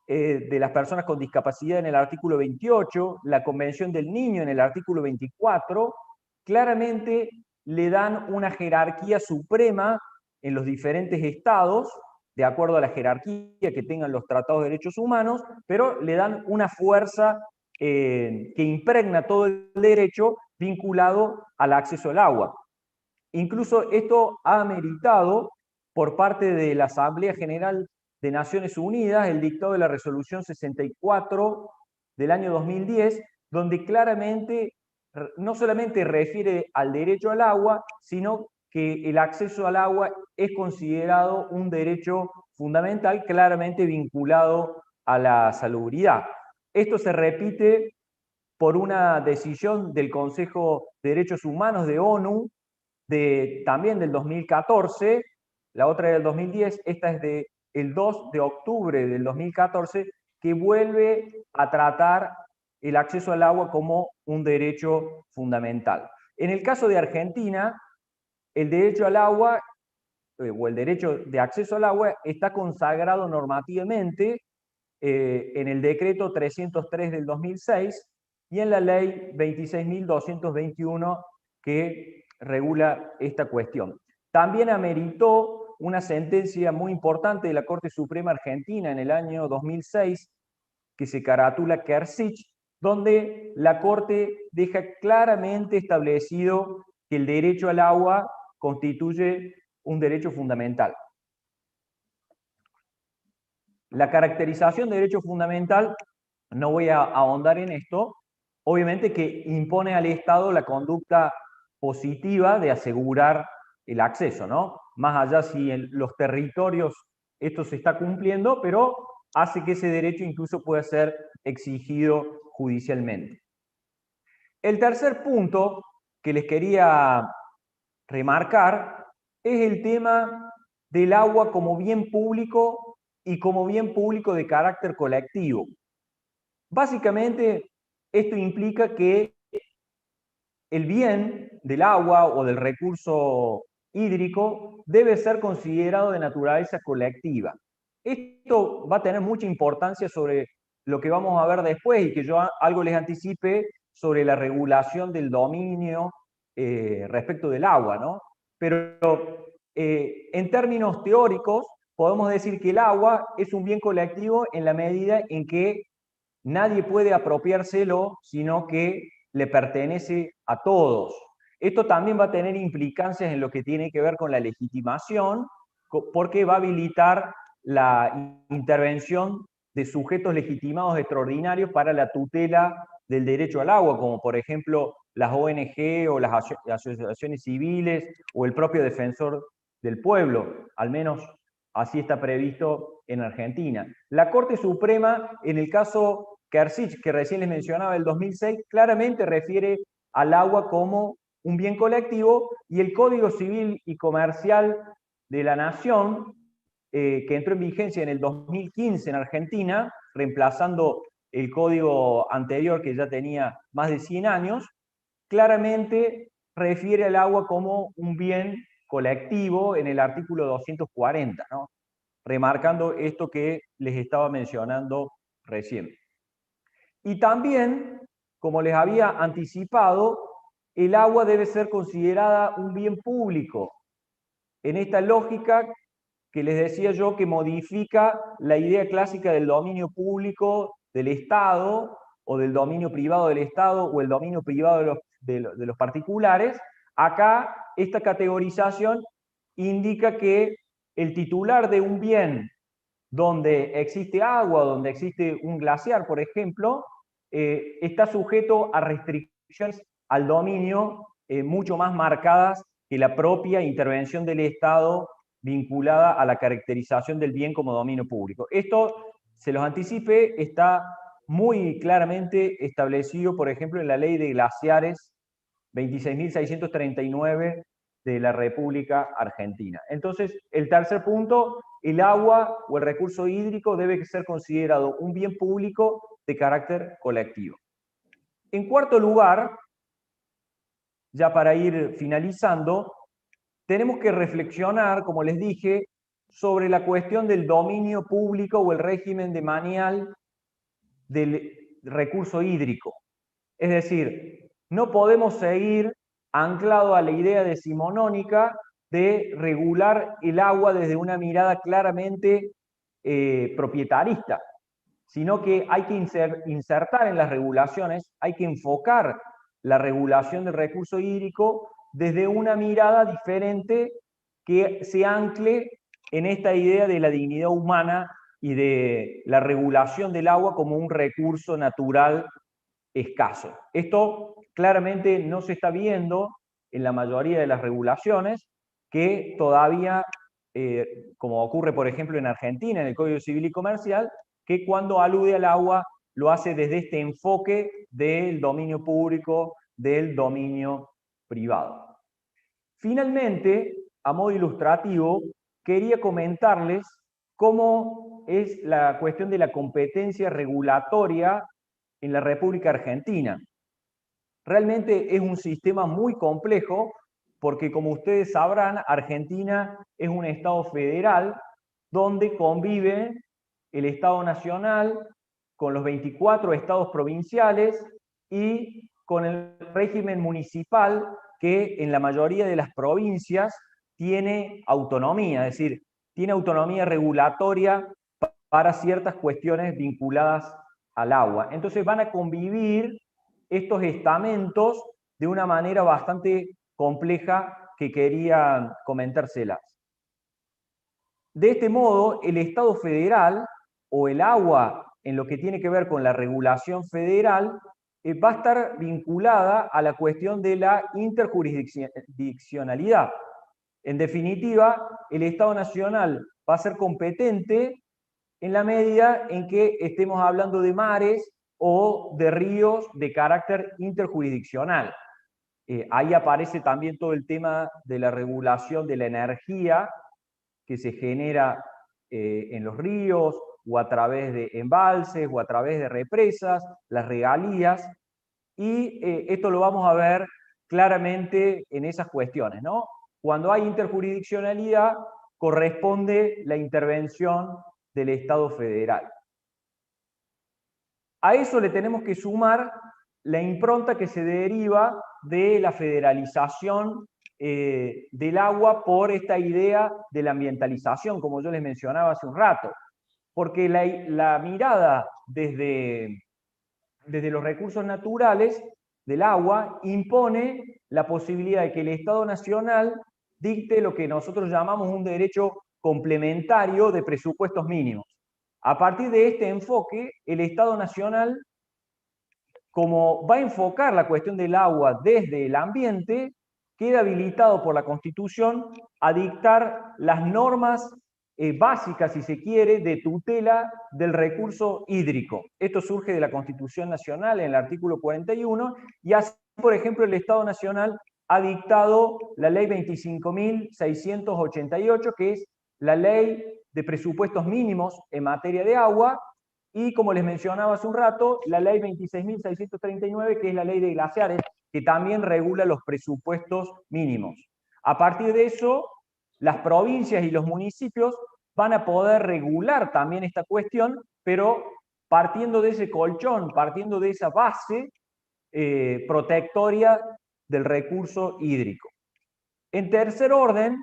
de las Personas con Discapacidad en el artículo 28, la Convención del Niño en el artículo 24, claramente le dan una jerarquía suprema en los diferentes estados, de acuerdo a la jerarquía que tengan los tratados de derechos humanos, pero le dan una fuerza que impregna todo el derecho vinculado al acceso al agua. Incluso esto ha ameritado por parte de la Asamblea General de Naciones Unidas el dictado de la Resolución 64 del año 2010, donde claramente no solamente refiere al derecho al agua, sino que el acceso al agua es considerado un derecho fundamental claramente vinculado a la salubridad. Esto se repite por una decisión del Consejo de Derechos Humanos de ONU, también del 2014, la otra del 2010, esta es del 2 de octubre del 2014, que vuelve a tratar el acceso al agua como un derecho fundamental. En el caso de Argentina, el derecho al agua o el derecho de acceso al agua está consagrado normativamente en el decreto 303 del 2006 y en la ley 26.221 que regula esta cuestión. También ameritó una sentencia muy importante de la Corte Suprema Argentina en el año 2006 que se caratula Kersich, donde la Corte deja claramente establecido que el derecho al agua constituye un derecho fundamental. La caracterización de derecho fundamental, no voy a ahondar en esto, obviamente que impone al Estado la conducta positiva de asegurar el acceso, ¿no? Más allá si en los territorios esto se está cumpliendo, pero hace que ese derecho incluso pueda ser exigido judicialmente. El tercer punto que les quería remarcar es el tema del agua como bien público y como bien público de carácter colectivo. Básicamente, esto implica que el bien del agua o del recurso hídrico debe ser considerado de naturaleza colectiva. Esto va a tener mucha importancia sobre lo que vamos a ver después y que yo algo les anticipe sobre la regulación del dominio respecto del agua, ¿no? Pero en términos teóricos podemos decir que el agua es un bien colectivo en la medida en que nadie puede apropiárselo, sino que le pertenece a todos. Esto también va a tener implicancias en lo que tiene que ver con la legitimación, porque va a habilitar la intervención de sujetos legitimados extraordinarios para la tutela del derecho al agua, como por ejemplo las ONG o las asociaciones civiles o el propio defensor del pueblo, al menos así está previsto en Argentina. La Corte Suprema, en el caso Kersich, que recién les mencionaba, del 2006, claramente refiere al agua como un bien colectivo, y el Código Civil y Comercial de la Nación, que entró en vigencia en el 2015 en Argentina, reemplazando el código anterior que ya tenía más de 100 años, claramente refiere al agua como un bien colectivo en el artículo 240, ¿no? Remarcando esto que les estaba mencionando recién. Y también, como les había anticipado, el agua debe ser considerada un bien público. En esta lógica que les decía yo, que modifica la idea clásica del dominio público del Estado, o del dominio privado del Estado, o el dominio privado de los particulares, acá esta categorización indica que el titular de un bien donde existe agua, donde existe un glaciar, por ejemplo, está sujeto a restricciones al dominio mucho más marcadas que la propia intervención del Estado vinculada a la caracterización del bien como dominio público. Esto, se los anticipe, está muy claramente establecido, por ejemplo, en la Ley de Glaciares 26.639 de la República Argentina. Entonces, el tercer punto, el agua o el recurso hídrico debe ser considerado un bien público de carácter colectivo. En cuarto lugar, ya para ir finalizando, tenemos que reflexionar, como les dije, sobre la cuestión del dominio público o el régimen de manial del recurso hídrico. Es decir, no podemos seguir anclado a la idea decimonónica de regular el agua desde una mirada claramente propietarista, sino que hay que insertar en las regulaciones, hay que enfocar la regulación del recurso hídrico desde una mirada diferente que se ancle en esta idea de la dignidad humana y de la regulación del agua como un recurso natural escaso. Esto claramente no se está viendo en la mayoría de las regulaciones, que todavía, como ocurre por ejemplo en Argentina, en el Código Civil y Comercial, que cuando alude al agua lo hace desde este enfoque del dominio público, del dominio privado. Finalmente, a modo ilustrativo, quería comentarles cómo es la cuestión de la competencia regulatoria en la República Argentina. Realmente es un sistema muy complejo porque, como ustedes sabrán, Argentina es un Estado federal donde convive el Estado nacional con los 24 estados provinciales y con el régimen municipal, que en la mayoría de las provincias tiene autonomía, es decir, tiene autonomía regulatoria para ciertas cuestiones vinculadas al agua. Entonces van a convivir estos estamentos de una manera bastante compleja que quería comentárselas. De este modo, el Estado federal, o el agua en lo que tiene que ver con la regulación federal, va a estar vinculada a la cuestión de la interjurisdiccionalidad. En definitiva, el Estado nacional va a ser competente en la medida en que estemos hablando de mares o de ríos de carácter interjurisdiccional. Ahí aparece también todo el tema de la regulación de la energía que se genera en los ríos, o a través de embalses, o a través de represas, las regalías, y esto lo vamos a ver claramente en esas cuestiones, ¿no? Cuando hay interjurisdiccionalidad, corresponde la intervención del Estado federal. A eso le tenemos que sumar la impronta que se deriva de la federalización del agua por esta idea de la ambientalización, como yo les mencionaba hace un rato. Porque la mirada desde los recursos naturales del agua impone la posibilidad de que el Estado Nacional dicte lo que nosotros llamamos un derecho complementario de presupuestos mínimos. A partir de este enfoque, el Estado Nacional, como va a enfocar la cuestión del agua desde el ambiente, queda habilitado por la Constitución a dictar las normas básicas, si se quiere, de tutela del recurso hídrico. Esto surge de la Constitución Nacional en el artículo 41, y hace por ejemplo, el Estado Nacional ha dictado la ley 25.688, que es la ley de presupuestos mínimos en materia de agua, y como les mencionaba hace un rato, la ley 26.639, que es la ley de glaciares, que también regula los presupuestos mínimos. A partir de eso, las provincias y los municipios van a poder regular también esta cuestión, pero partiendo de ese colchón, partiendo de esa base protectoria del recurso hídrico. En tercer orden,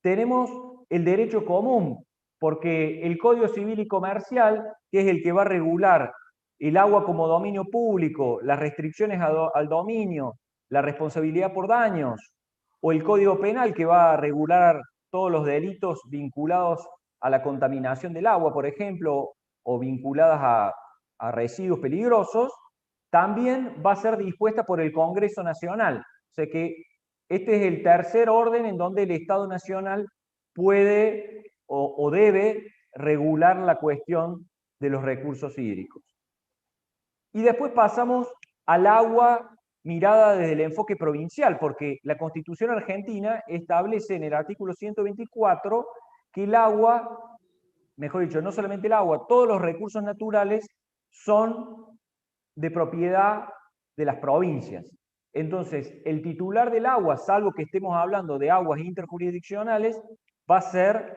tenemos el derecho común, porque el Código Civil y Comercial, que es el que va a regular el agua como dominio público, las restricciones al dominio, la responsabilidad por daños, o el Código Penal, que va a regular todos los delitos vinculados a la contaminación del agua, por ejemplo, o vinculadas a residuos peligrosos, también va a ser dispuesta por el Congreso Nacional. O sea que este es el tercer orden en donde el Estado Nacional puede o debe regular la cuestión de los recursos hídricos. Y después pasamos al agua mirada desde el enfoque provincial, porque la Constitución argentina establece en el artículo 124 que el agua, mejor dicho, no solamente el agua, todos los recursos naturales son de propiedad de las provincias. Entonces, el titular del agua, salvo que estemos hablando de aguas interjurisdiccionales, va a ser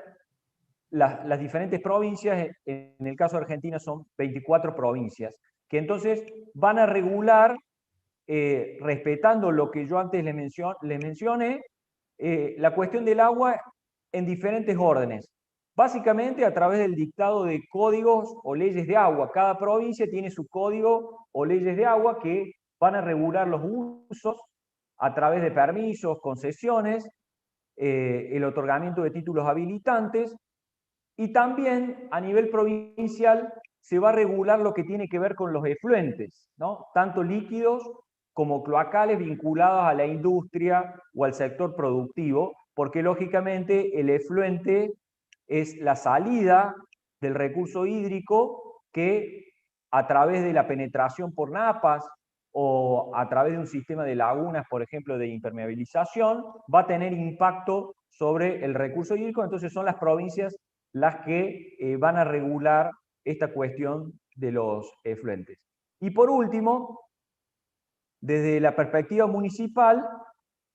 las diferentes provincias. En el caso de Argentina son 24 provincias, que entonces van a regular, respetando lo que yo antes les mencioné, la cuestión del agua en diferentes órdenes. Básicamente a través del dictado de códigos o leyes de agua. Cada provincia tiene su código o leyes de agua que van a regular los usos a través de permisos, concesiones, el otorgamiento de títulos habilitantes, y también a nivel provincial se va a regular lo que tiene que ver con los efluentes, ¿no? Tanto líquidos como cloacales vinculados a la industria o al sector productivo, porque lógicamente el efluente es la salida del recurso hídrico que a través de la penetración por napas o a través de un sistema de lagunas, por ejemplo, de impermeabilización, va a tener impacto sobre el recurso hídrico. Entonces son las provincias las que van a regular esta cuestión de los efluentes. Y por último, desde la perspectiva municipal,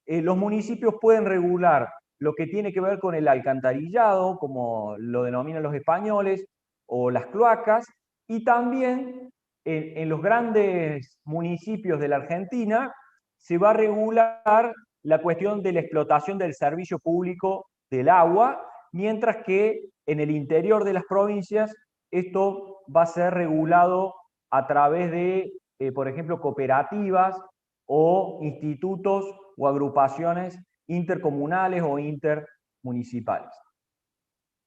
los municipios pueden regular lo que tiene que ver con el alcantarillado, como lo denominan los españoles, o las cloacas, y también en los grandes municipios de la Argentina se va a regular la cuestión de la explotación del servicio público del agua, mientras que en el interior de las provincias esto va a ser regulado a través de, por ejemplo, cooperativas o institutos o agrupaciones intercomunales o intermunicipales.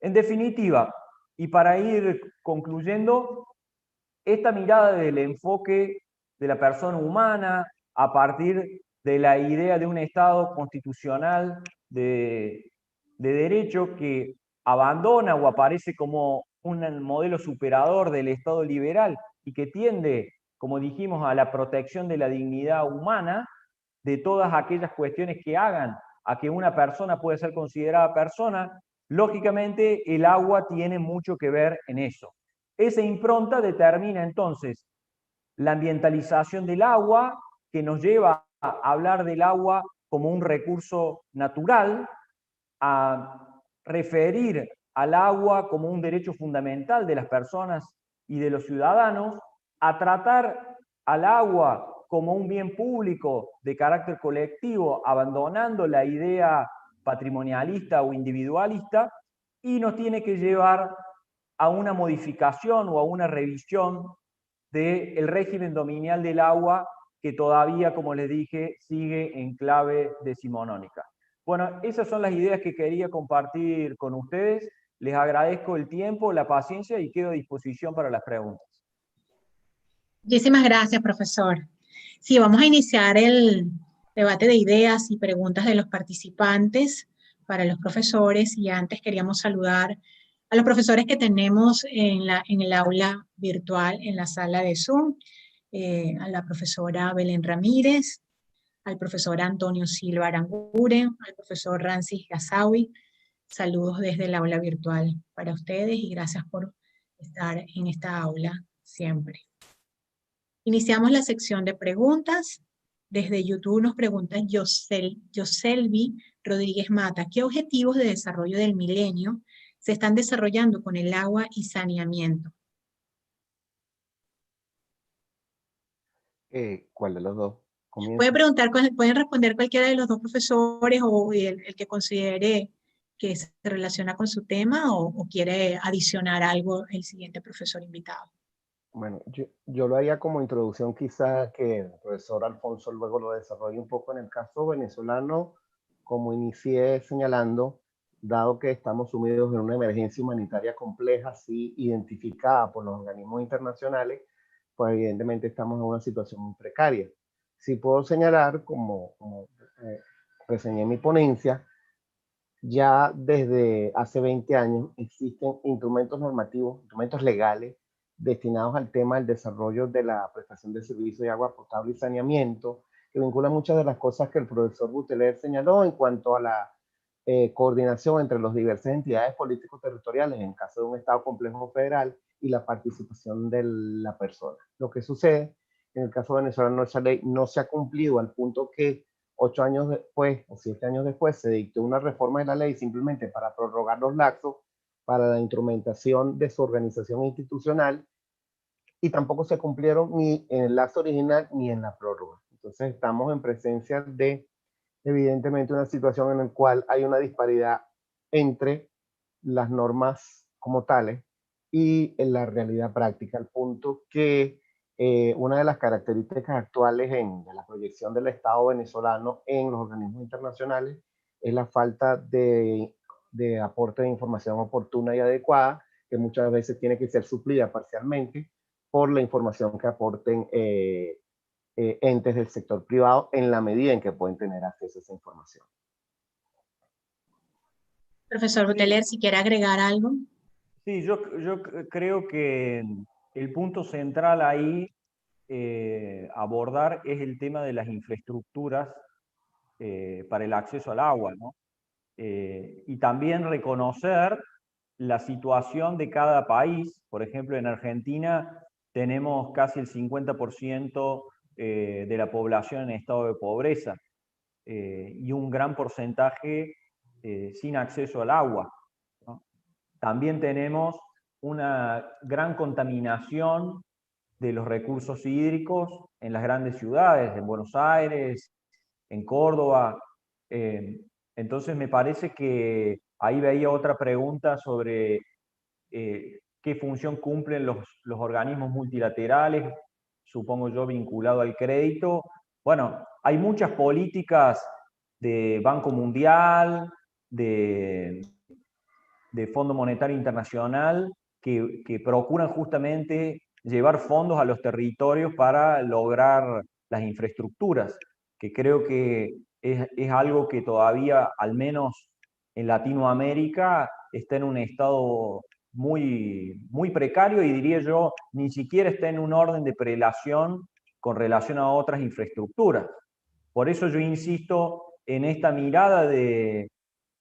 En definitiva, y para ir concluyendo, esta mirada del enfoque de la persona humana a partir de la idea de un Estado constitucional de derecho que abandona o aparece como un modelo superador del Estado liberal y que tiende, como dijimos, a la protección de la dignidad humana, de todas aquellas cuestiones que hagan a que una persona pueda ser considerada persona, lógicamente el agua tiene mucho que ver en eso. Esa impronta determina entonces la ambientalización del agua, que nos lleva a hablar del agua como un recurso natural, a referir al agua como un derecho fundamental de las personas y de los ciudadanos, a tratar al agua como un bien público de carácter colectivo, abandonando la idea patrimonialista o individualista, y nos tiene que llevar a una modificación o a una revisión del régimen dominial del agua que todavía, como les dije, sigue en clave decimonónica. Bueno, esas son las ideas que quería compartir con ustedes. Les agradezco el tiempo, la paciencia y quedo a disposición para las preguntas. Muchísimas gracias, profesor. Sí, vamos a iniciar el debate de ideas y preguntas de los participantes para los profesores, y antes queríamos saludar a los profesores que tenemos en el aula virtual, en la sala de Zoom, a la profesora Belén Ramírez, al profesor Antonio Silva Aranguren, al profesor Rancis Gazawi. Saludos desde el aula virtual para ustedes y gracias por estar en esta aula siempre. Iniciamos la sección de preguntas. Desde YouTube nos pregunta Yoselvi Rodríguez Mata, ¿qué objetivos de desarrollo del milenio se están desarrollando con el agua y saneamiento? ¿Cuál de los dos? Pueden responder cualquiera de los dos profesores o el que considere que se relaciona con su tema o quiere adicionar algo el siguiente profesor invitado. Bueno, yo lo haría como introducción, quizá que el profesor Alfonso luego lo desarrolle un poco. En el caso venezolano, como inicié señalando, dado que estamos sumidos en una emergencia humanitaria compleja, sí identificada por los organismos internacionales, pues evidentemente estamos en una situación muy precaria. Sí puedo señalar, como reseñé en mi ponencia, ya desde hace 20 años existen instrumentos normativos, instrumentos legales, destinados al tema del desarrollo de la prestación de servicios de agua potable y saneamiento, que vinculan muchas de las cosas que el profesor Buteler señaló en cuanto a la coordinación entre las diversas entidades político-territoriales en caso de un Estado complejo federal y la participación de la persona. Lo que sucede en el caso venezolano, esa ley no se ha cumplido al punto que 8 años después o 7 años después se dictó una reforma de la ley simplemente para prorrogar los lapsos para la instrumentación de su organización institucional, y tampoco se cumplieron ni en el lapso original ni en la prórroga. Entonces estamos en presencia de, evidentemente, una situación en la cual hay una disparidad entre las normas como tales y en la realidad práctica, al punto que una de las características actuales de la proyección del Estado venezolano en los organismos internacionales es la falta de aporte de información oportuna y adecuada, que muchas veces tiene que ser suplida parcialmente por la información que aporten entes del sector privado en la medida en que pueden tener acceso a esa información. Profesor Buteler, si quiere agregar algo. Sí, yo creo que el punto central ahí abordar es el tema de las infraestructuras para el acceso al agua, ¿no? Y también reconocer la situación de cada país. Por ejemplo, en Argentina tenemos casi el 50% de la población en estado de pobreza y un gran porcentaje sin acceso al agua, ¿no? También tenemos una gran contaminación de los recursos hídricos en las grandes ciudades, en Buenos Aires, en Córdoba. Entonces me parece que ahí veía otra pregunta sobre qué función cumplen los organismos multilaterales, supongo yo vinculado al crédito. Bueno, hay muchas políticas de Banco Mundial, de Fondo Monetario Internacional, que procuran justamente llevar fondos a los territorios para lograr las infraestructuras, que creo que es algo que todavía, al menos en Latinoamérica, está en un estado muy precario y diría yo, ni siquiera está en un orden de prelación con relación a otras infraestructuras. Por eso yo insisto en esta mirada de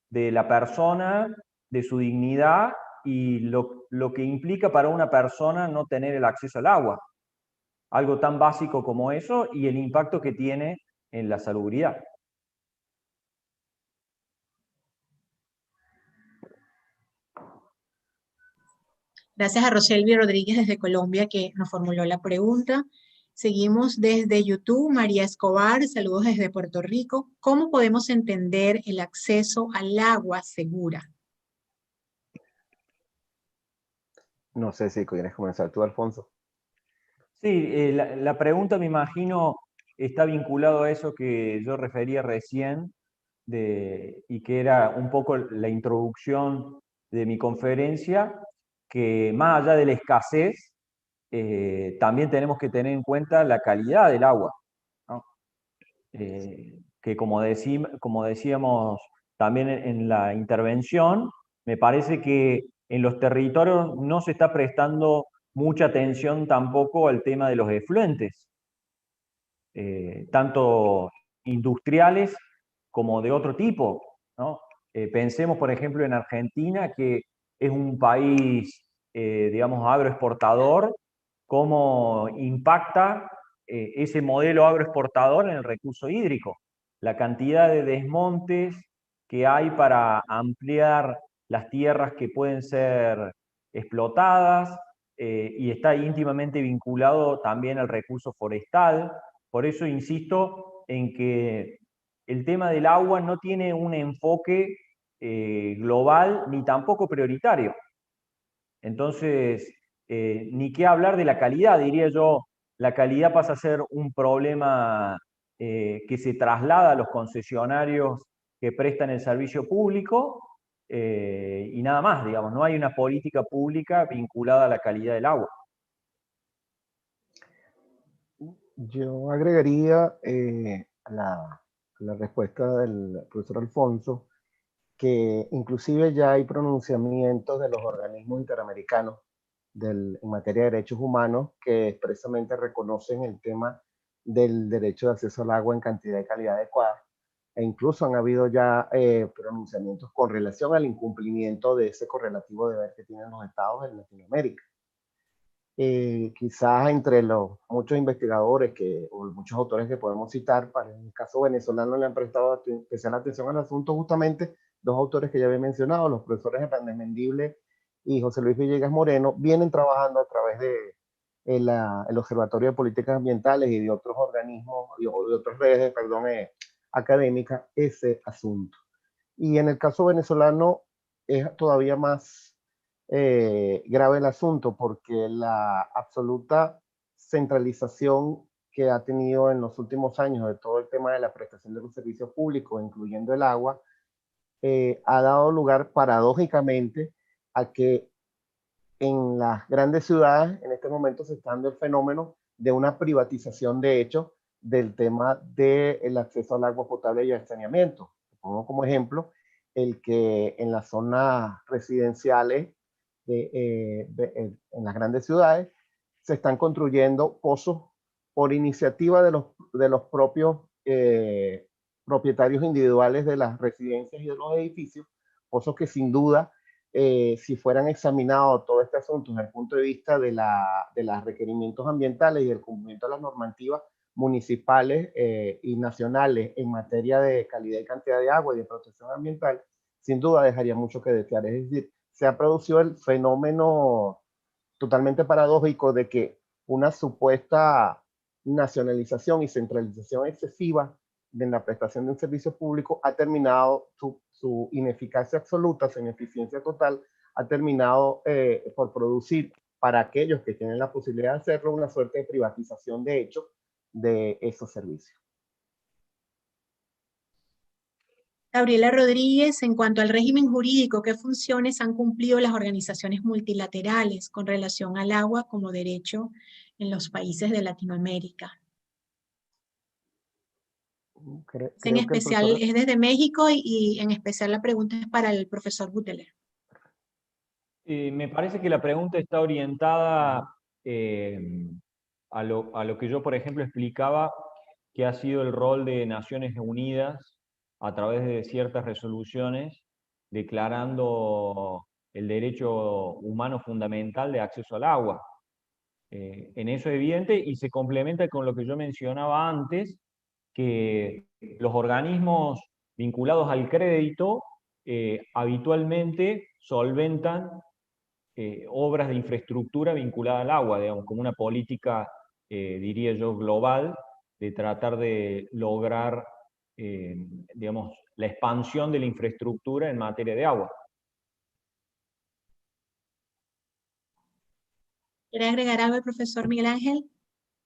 la persona, de su dignidad y lo que implica para una persona no tener el acceso al agua. Algo tan básico como eso y el impacto que tiene en la salubridad. Gracias a Roselvi Rodríguez desde Colombia que nos formuló la pregunta. Seguimos desde YouTube, María Escobar, saludos desde Puerto Rico. ¿Cómo podemos entender el acceso al agua segura? No sé si quieres comenzar tú, Alfonso. Sí, la pregunta me imagino está vinculado a eso que yo refería recién y que era un poco la introducción de mi conferencia, que más allá de la escasez, también tenemos que tener en cuenta la calidad del agua, ¿no? Que como decíamos también en la intervención, me parece que en los territorios no se está prestando mucha atención tampoco al tema de los efluentes, tanto industriales como de otro tipo, ¿no? Pensemos, por ejemplo, en Argentina, que es un país, digamos, agroexportador, cómo impacta ese modelo agroexportador en el recurso hídrico. La cantidad de desmontes que hay para ampliar las tierras que pueden ser explotadas, y está íntimamente vinculado también al recurso forestal. Por eso insisto en que el tema del agua no tiene un enfoque global ni tampoco prioritario. Entonces, ni qué hablar de la calidad, diría yo. La calidad pasa a ser un problema que se traslada a los concesionarios que prestan el servicio público, y nada más, digamos, no hay una política pública vinculada a la calidad del agua. Yo agregaría a la respuesta del profesor Alfonso que inclusive ya hay pronunciamientos de los organismos interamericanos en materia de derechos humanos que expresamente reconocen el tema del derecho de acceso al agua en cantidad y calidad adecuada. E incluso han habido ya pronunciamientos con relación al incumplimiento de ese correlativo deber que tienen los estados en Latinoamérica. Quizás entre los muchos investigadores o muchos autores que podemos citar, para el caso venezolano le han prestado especial atención al asunto justamente dos autores que ya había mencionado, los profesores Hernández Mendible y José Luis Villegas Moreno, vienen trabajando a través de el Observatorio de Políticas Ambientales y de otros organismos, de otras redes, perdón, académicas, ese asunto. Y en el caso venezolano es todavía más grave el asunto porque la absoluta centralización que ha tenido en los últimos años de todo el tema de la prestación de los servicios públicos, incluyendo el agua, ha dado lugar paradójicamente a que en las grandes ciudades en este momento se está dando el fenómeno de una privatización de hecho del tema del acceso al agua potable y al saneamiento. Pongo como ejemplo el que en las zonas residenciales en las grandes ciudades se están construyendo pozos por iniciativa de los propios propietarios individuales de las residencias y de los edificios, pozos que sin duda, si fueran examinados todo este asunto desde el punto de vista de los requerimientos ambientales y del cumplimiento de las normativas municipales y nacionales en materia de calidad y cantidad de agua y de protección ambiental, sin duda dejaría mucho que desear. Es decir, se ha producido el fenómeno totalmente paradójico de que una supuesta nacionalización y centralización excesiva de la prestación de un servicio público ha terminado su ineficacia absoluta, su ineficiencia total, ha terminado por producir para aquellos que tienen la posibilidad de hacerlo una suerte de privatización de hecho de esos servicios. Gabriela Rodríguez, en cuanto al régimen jurídico, ¿qué funciones han cumplido las organizaciones multilaterales con relación al agua como derecho en los países de Latinoamérica? En especial es desde México y en especial la pregunta es para el profesor Buteler. Me parece que la pregunta está orientada a lo que yo, por ejemplo, explicaba, que ha sido el rol de Naciones Unidas a través de ciertas resoluciones declarando el derecho humano fundamental de acceso al agua. En eso es evidente y se complementa con lo que yo mencionaba antes, que los organismos vinculados al crédito habitualmente solventan obras de infraestructura vinculadas al agua, digamos, como una política, diría yo, global, de tratar de lograr, digamos, la expansión de la infraestructura en materia de agua. ¿Quiere agregar algo el profesor Miguel Ángel?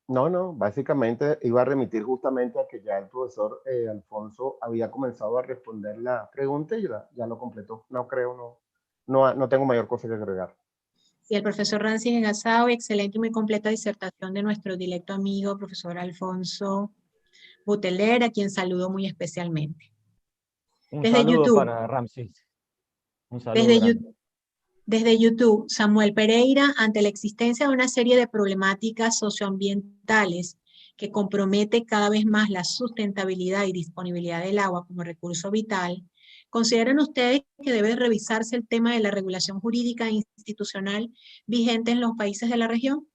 No, básicamente iba a remitir justamente a que ya el profesor Alfonso había comenzado a responder la pregunta y ya lo completó. No tengo mayor cosa que agregar. Sí, el profesor Rancis Engasao, excelente y muy completa disertación de nuestro directo amigo, profesor Alfonso Buteler, a quien saludo muy especialmente. Un desde saludo YouTube. Para Ramsés. Un saludo desde YouTube, Samuel Pereira, ante la existencia de una serie de problemáticas socioambientales que compromete cada vez más la sustentabilidad y disponibilidad del agua como recurso vital, ¿consideran ustedes que debe revisarse el tema de la regulación jurídica e institucional vigente en los países de la región?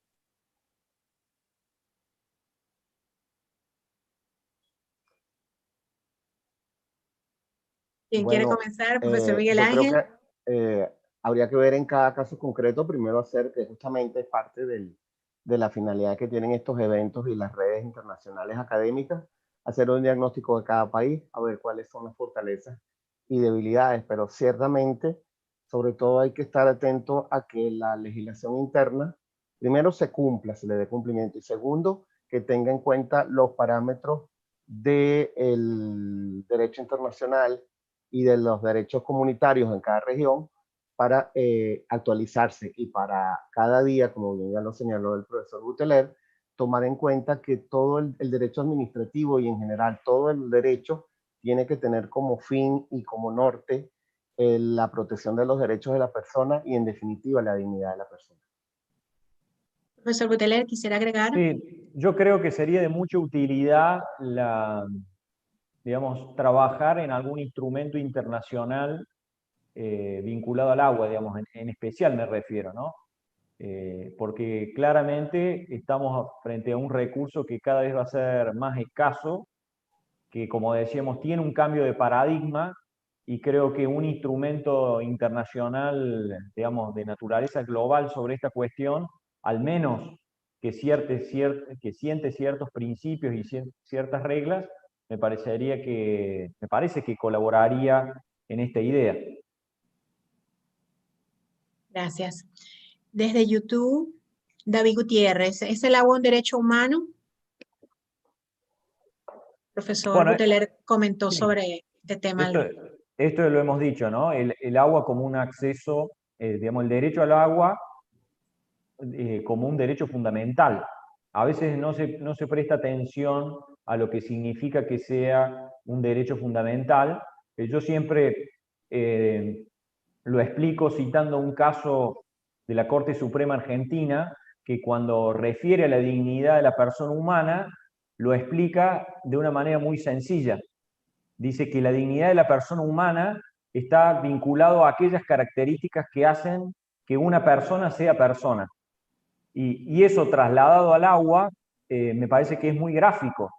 ¿Quién quiere Bueno, comenzar? Profesor Miguel yo creo Ángel. que habría que ver en cada caso concreto, primero hacer que justamente es parte de la finalidad que tienen estos eventos y las redes internacionales académicas, hacer un diagnóstico de cada país, a ver cuáles son las fortalezas y debilidades, pero ciertamente, sobre todo hay que estar atento a que la legislación interna, primero se cumpla, se le dé cumplimiento, y segundo, que tenga en cuenta los parámetros del derecho internacional y de los derechos comunitarios en cada región para actualizarse y para cada día, como bien ya lo señaló el profesor Buteler, tomar en cuenta que todo el derecho administrativo y en general todo el derecho tiene que tener como fin y como norte la protección de los derechos de la persona y en definitiva la dignidad de la persona. Profesor Buteler, quisiera agregar. Sí, yo creo que sería de mucha utilidad digamos, trabajar en algún instrumento internacional vinculado al agua, digamos, en especial me refiero, ¿no? Porque claramente estamos frente a un recurso que cada vez va a ser más escaso, que como decíamos tiene un cambio de paradigma, y creo que un instrumento internacional, digamos, de naturaleza global sobre esta cuestión, al menos que siente ciertos principios y ciertas reglas, me parece que colaboraría en esta idea. Gracias. Desde YouTube, David Gutiérrez, ¿es el agua un derecho humano? Profesor Bueno, Buteler comentó sí, sobre este tema. esto lo hemos dicho, ¿no? El agua como un acceso, digamos, el derecho al agua como un derecho fundamental. A veces no se presta atención a lo que significa que sea un derecho fundamental. Yo siempre lo explico citando un caso de la Corte Suprema Argentina, que cuando refiere a la dignidad de la persona humana, lo explica de una manera muy sencilla. Dice que la dignidad de la persona humana está vinculado a aquellas características que hacen que una persona sea persona. Y eso trasladado al agua, me parece que es muy gráfico.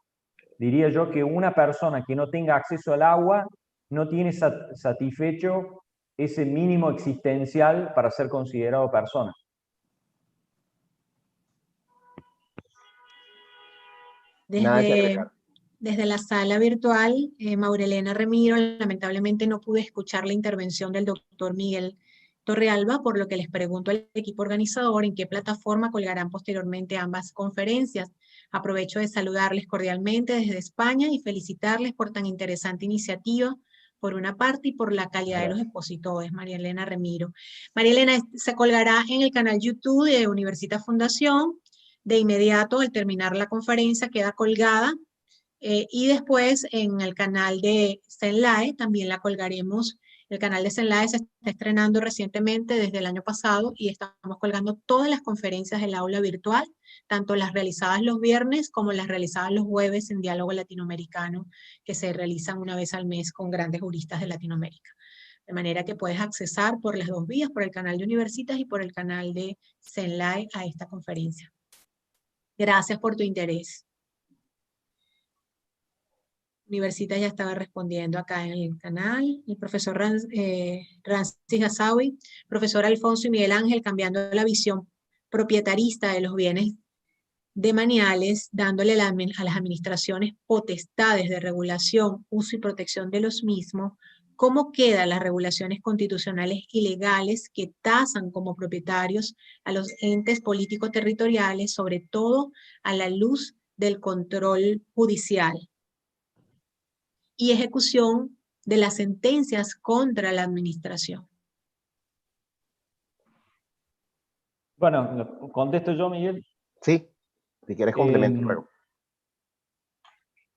Diría yo que una persona que no tenga acceso al agua no tiene satisfecho ese mínimo existencial para ser considerado persona. Desde la sala virtual, Maurelena Remiro, lamentablemente no pude escuchar la intervención del doctor Miguel Torrealba, por lo que les pregunto al equipo organizador en qué plataforma colgarán posteriormente ambas conferencias. Aprovecho de saludarles cordialmente desde España y felicitarles por tan interesante iniciativa, por una parte, y por la calidad de los expositores. María Elena Remiro. María Elena, se colgará en el canal YouTube de Universitas Fundación. De inmediato, al terminar la conferencia, queda colgada. Y después en el canal de Zenlae también la colgaremos. El canal de Zenlae se está estrenando recientemente desde el año pasado y estamos colgando todas las conferencias del aula virtual, tanto las realizadas los viernes como las realizadas los jueves en Diálogo Latinoamericano, que se realizan una vez al mes con grandes juristas de Latinoamérica. De manera que puedes accesar por las dos vías, por el canal de Universitas y por el canal de Zenlae a esta conferencia. Gracias por tu interés. Universitas ya estaba respondiendo acá en el canal. El profesor Rancis Gazawi, profesor Alfonso y Miguel Ángel, cambiando la visión propietarista de los bienes demaniales, dándole a las administraciones potestades de regulación, uso y protección de los mismos. ¿Cómo quedan las regulaciones constitucionales y legales que tasan como propietarios a los entes políticos territoriales, sobre todo a la luz del control judicial y ejecución de las sentencias contra la administración? Bueno, contesto yo, Miguel. Sí, si quieres complemento luego.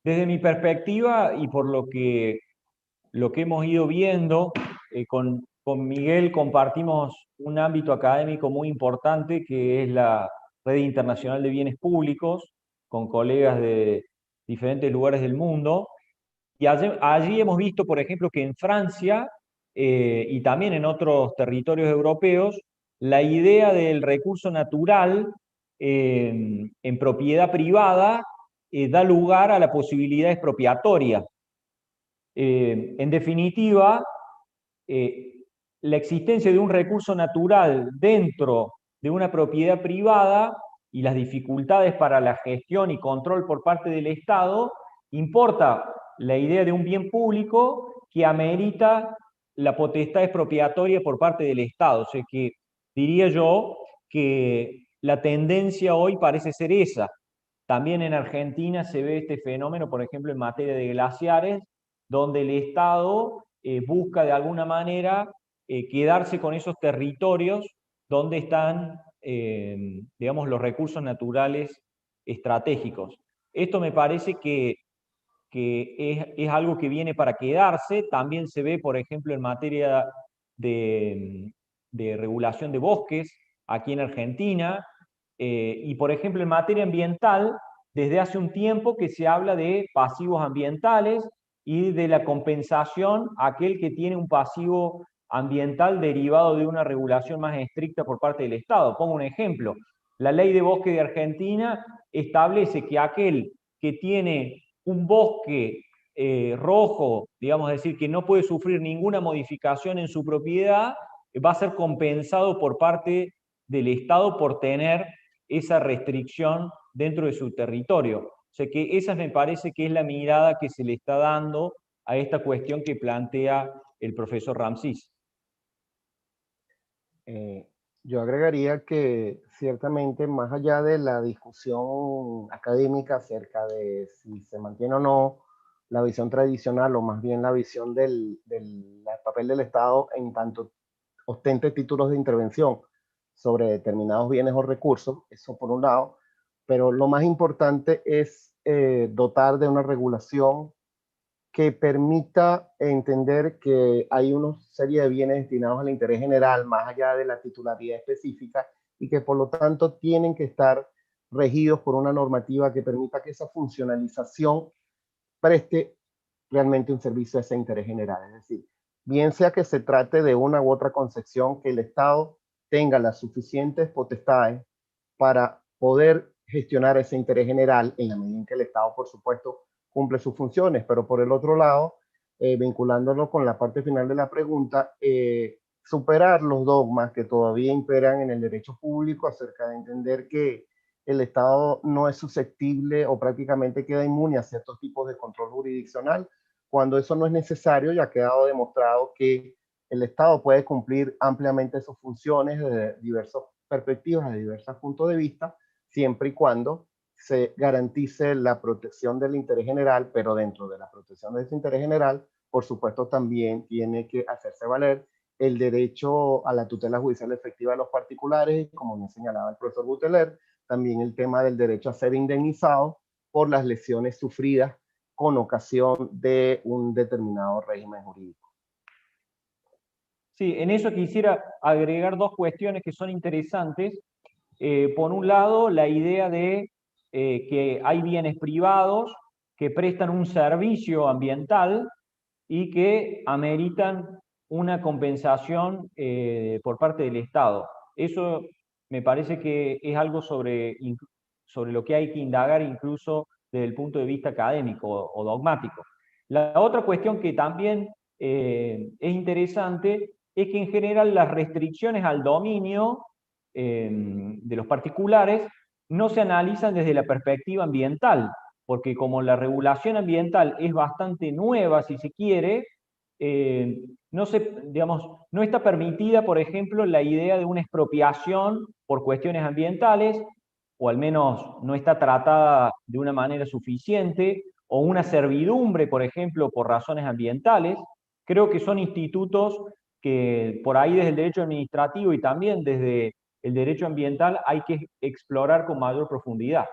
Desde mi perspectiva y por lo que hemos ido viendo, con Miguel compartimos un ámbito académico muy importante que es la Red Internacional de Bienes Públicos, con colegas de diferentes lugares del mundo, y allí hemos visto, por ejemplo, que en Francia y también en otros territorios europeos, la idea del recurso natural en propiedad privada da lugar a la posibilidad expropiatoria. En definitiva, la existencia de un recurso natural dentro de una propiedad privada y las dificultades para la gestión y control por parte del Estado, importa la idea de un bien público que amerita la potestad expropiatoria por parte del Estado. O sea que diría yo que la tendencia hoy parece ser esa. También en Argentina se ve este fenómeno, por ejemplo, en materia de glaciares, donde el Estado busca de alguna manera quedarse con esos territorios donde están, digamos, los recursos naturales estratégicos. Esto me parece que es algo que viene para quedarse. También se ve, por ejemplo, en materia de regulación de bosques aquí en Argentina, y por ejemplo en materia ambiental, desde hace un tiempo que se habla de pasivos ambientales y de la compensación a aquel que tiene un pasivo ambiental derivado de una regulación más estricta por parte del Estado. Pongo un ejemplo. La Ley de Bosque de Argentina establece que aquel que tiene un bosque rojo, digamos, decir, que no puede sufrir ninguna modificación en su propiedad, va a ser compensado por parte del Estado por tener esa restricción dentro de su territorio. O sea que esa me parece que es la mirada que se le está dando a esta cuestión que plantea el profesor Ramsís. Yo agregaría que ciertamente más allá de la discusión académica acerca de si se mantiene o no la visión tradicional o más bien la visión del papel del Estado en tanto ostente títulos de intervención sobre determinados bienes o recursos, eso por un lado, pero lo más importante es dotar de una regulación que permita entender que hay una serie de bienes destinados al interés general, más allá de la titularidad específica, y que por lo tanto tienen que estar regidos por una normativa que permita que esa funcionalización preste realmente un servicio a ese interés general. Es decir, bien sea que se trate de una u otra concepción, que el Estado tenga las suficientes potestades para poder gestionar ese interés general en la medida en que el Estado, por supuesto, cumple sus funciones. Pero por el otro lado, vinculándolo con la parte final de la pregunta, superar los dogmas que todavía imperan en el derecho público acerca de entender que el Estado no es susceptible o prácticamente queda inmune a ciertos tipos de control jurisdiccional, cuando eso no es necesario. Ya ha quedado demostrado que el Estado puede cumplir ampliamente sus funciones desde diversas perspectivas, de diversos puntos de vista, siempre y cuando se garantice la protección del interés general, pero dentro de la protección de ese interés general, por supuesto, también tiene que hacerse valer el derecho a la tutela judicial efectiva de los particulares, y como bien señalaba el profesor Buteler, también el tema del derecho a ser indemnizado por las lesiones sufridas con ocasión de un determinado régimen jurídico. Sí, en eso quisiera agregar dos cuestiones que son interesantes. Por un lado, la idea de que hay bienes privados que prestan un servicio ambiental y que ameritan una compensación por parte del Estado. Eso me parece que es algo sobre lo que hay que indagar incluso desde el punto de vista académico o dogmático. La otra cuestión que también es interesante es que en general las restricciones al dominio de los particulares no se analizan desde la perspectiva ambiental, porque como la regulación ambiental es bastante nueva, si se quiere, no está permitida, por ejemplo, la idea de una expropiación por cuestiones ambientales, o al menos no está tratada de una manera suficiente, o una servidumbre, por ejemplo, por razones ambientales. Creo que son institutos que por ahí desde el derecho administrativo y también desde el derecho ambiental hay que explorar con mayor profundidad.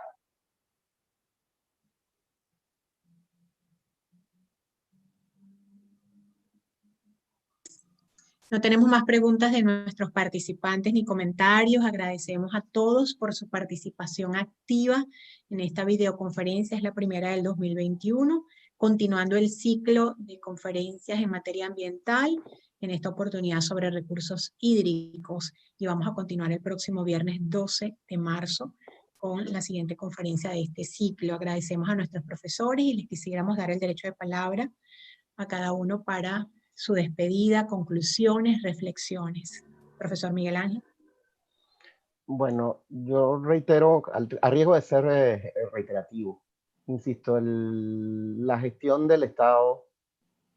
No tenemos más preguntas de nuestros participantes ni comentarios. Agradecemos a todos por su participación activa en esta videoconferencia. Es la primera del 2021, continuando el ciclo de conferencias en materia ambiental, en esta oportunidad sobre recursos hídricos. Y vamos a continuar el próximo viernes 12 de marzo con la siguiente conferencia de este ciclo. Agradecemos a nuestros profesores y les quisiéramos dar el derecho de palabra a cada uno para su despedida, conclusiones, reflexiones. Profesor Miguel Ángel. Bueno, yo reitero, a riesgo de ser reiterativo, insisto, la gestión del Estado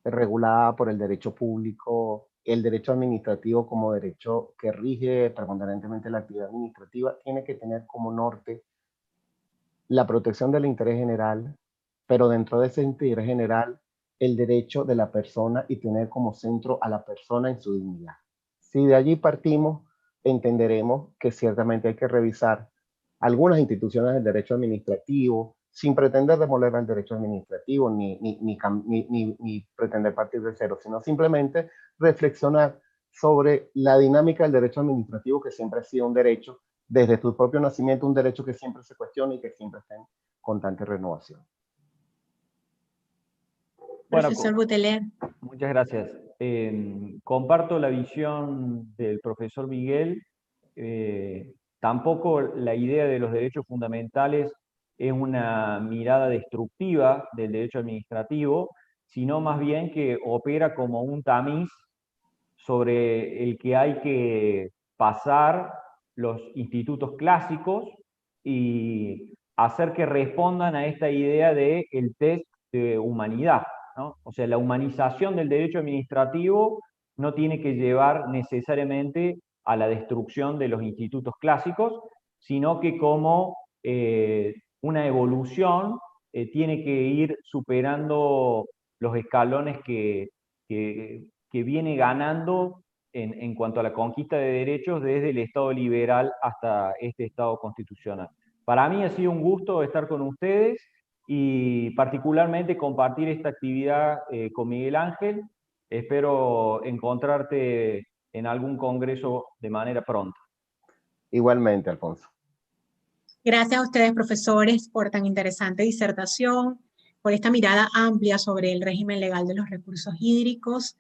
regulada por el derecho público, el derecho administrativo como derecho que rige preponderantemente la actividad administrativa, tiene que tener como norte la protección del interés general, pero dentro de ese interés general, el derecho de la persona y tener como centro a la persona en su dignidad. Si de allí partimos, entenderemos que ciertamente hay que revisar algunas instituciones del derecho administrativo, sin pretender demoler el derecho administrativo ni pretender partir de cero, sino simplemente reflexionar sobre la dinámica del derecho administrativo, que siempre ha sido un derecho, desde su propio nacimiento, un derecho que siempre se cuestiona y que siempre está en constante renovación. Bueno, profesor Buteler. Muchas gracias. Comparto la visión del profesor Miguel. Tampoco la idea de los derechos fundamentales es una mirada destructiva del derecho administrativo, sino más bien que opera como un tamiz sobre el que hay que pasar los institutos clásicos y hacer que respondan a esta idea de el test de humanidad, ¿no? O sea, la humanización del derecho administrativo no tiene que llevar necesariamente a la destrucción de los institutos clásicos, sino que como una evolución tiene que ir superando los escalones que viene ganando en cuanto a la conquista de derechos desde el Estado liberal hasta este Estado constitucional. Para mí ha sido un gusto estar con ustedes y particularmente compartir esta actividad con Miguel Ángel. Espero encontrarte en algún congreso de manera pronta. Igualmente, Alfonso. Gracias a ustedes, profesores, por tan interesante disertación, por esta mirada amplia sobre el régimen legal de los recursos hídricos,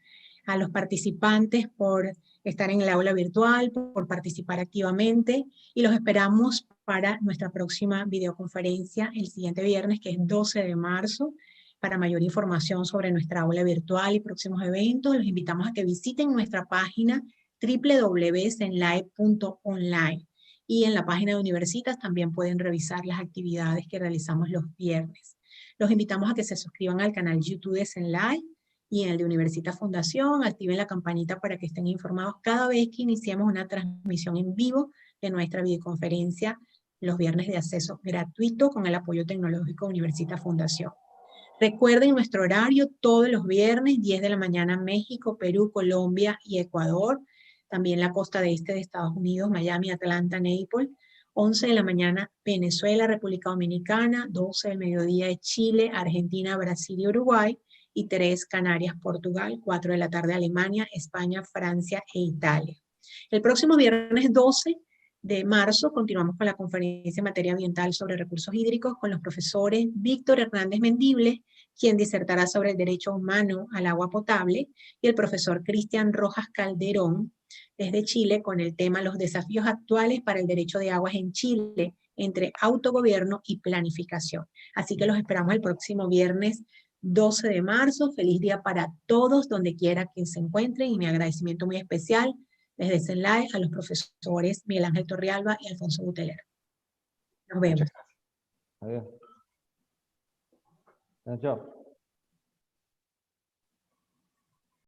a los participantes por estar en el aula virtual, por participar activamente, y los esperamos para nuestra próxima videoconferencia el siguiente viernes, que es 12 de marzo. Para mayor información sobre nuestra aula virtual y próximos eventos, los invitamos a que visiten nuestra página www.cenlive.online. Y en la página de Universitas también pueden revisar las actividades que realizamos los viernes. Los invitamos a que se suscriban al canal YouTube de Cenlive y en el de Universitas Fundación, activen la campanita para que estén informados cada vez que iniciemos una transmisión en vivo de nuestra videoconferencia los viernes de acceso gratuito con el apoyo tecnológico de Universitas Fundación. Recuerden nuestro horario todos los viernes, 10 de la mañana México, Perú, Colombia y Ecuador. También la costa este de Estados Unidos, Miami, Atlanta, Naples. 11 de la mañana Venezuela, República Dominicana. 12 del mediodía de Chile, Argentina, Brasil y Uruguay. Y 3 Canarias, Portugal. 4 de la tarde Alemania, España, Francia e Italia. El próximo viernes 12 de marzo continuamos con la conferencia en materia ambiental sobre recursos hídricos con los profesores Víctor Hernández Mendible, quien disertará sobre el derecho humano al agua potable, y el profesor Cristian Rojas Calderón, desde Chile, con el tema Los desafíos actuales para el derecho de aguas en Chile, entre autogobierno y planificación. Así que los esperamos el próximo viernes 12 de marzo. Feliz día para todos, donde quiera que se encuentren, y mi agradecimiento muy especial desde Cenlive a los profesores Miguel Ángel Torrealba y Alfonso Buteler. Nos vemos. Adiós. Chao.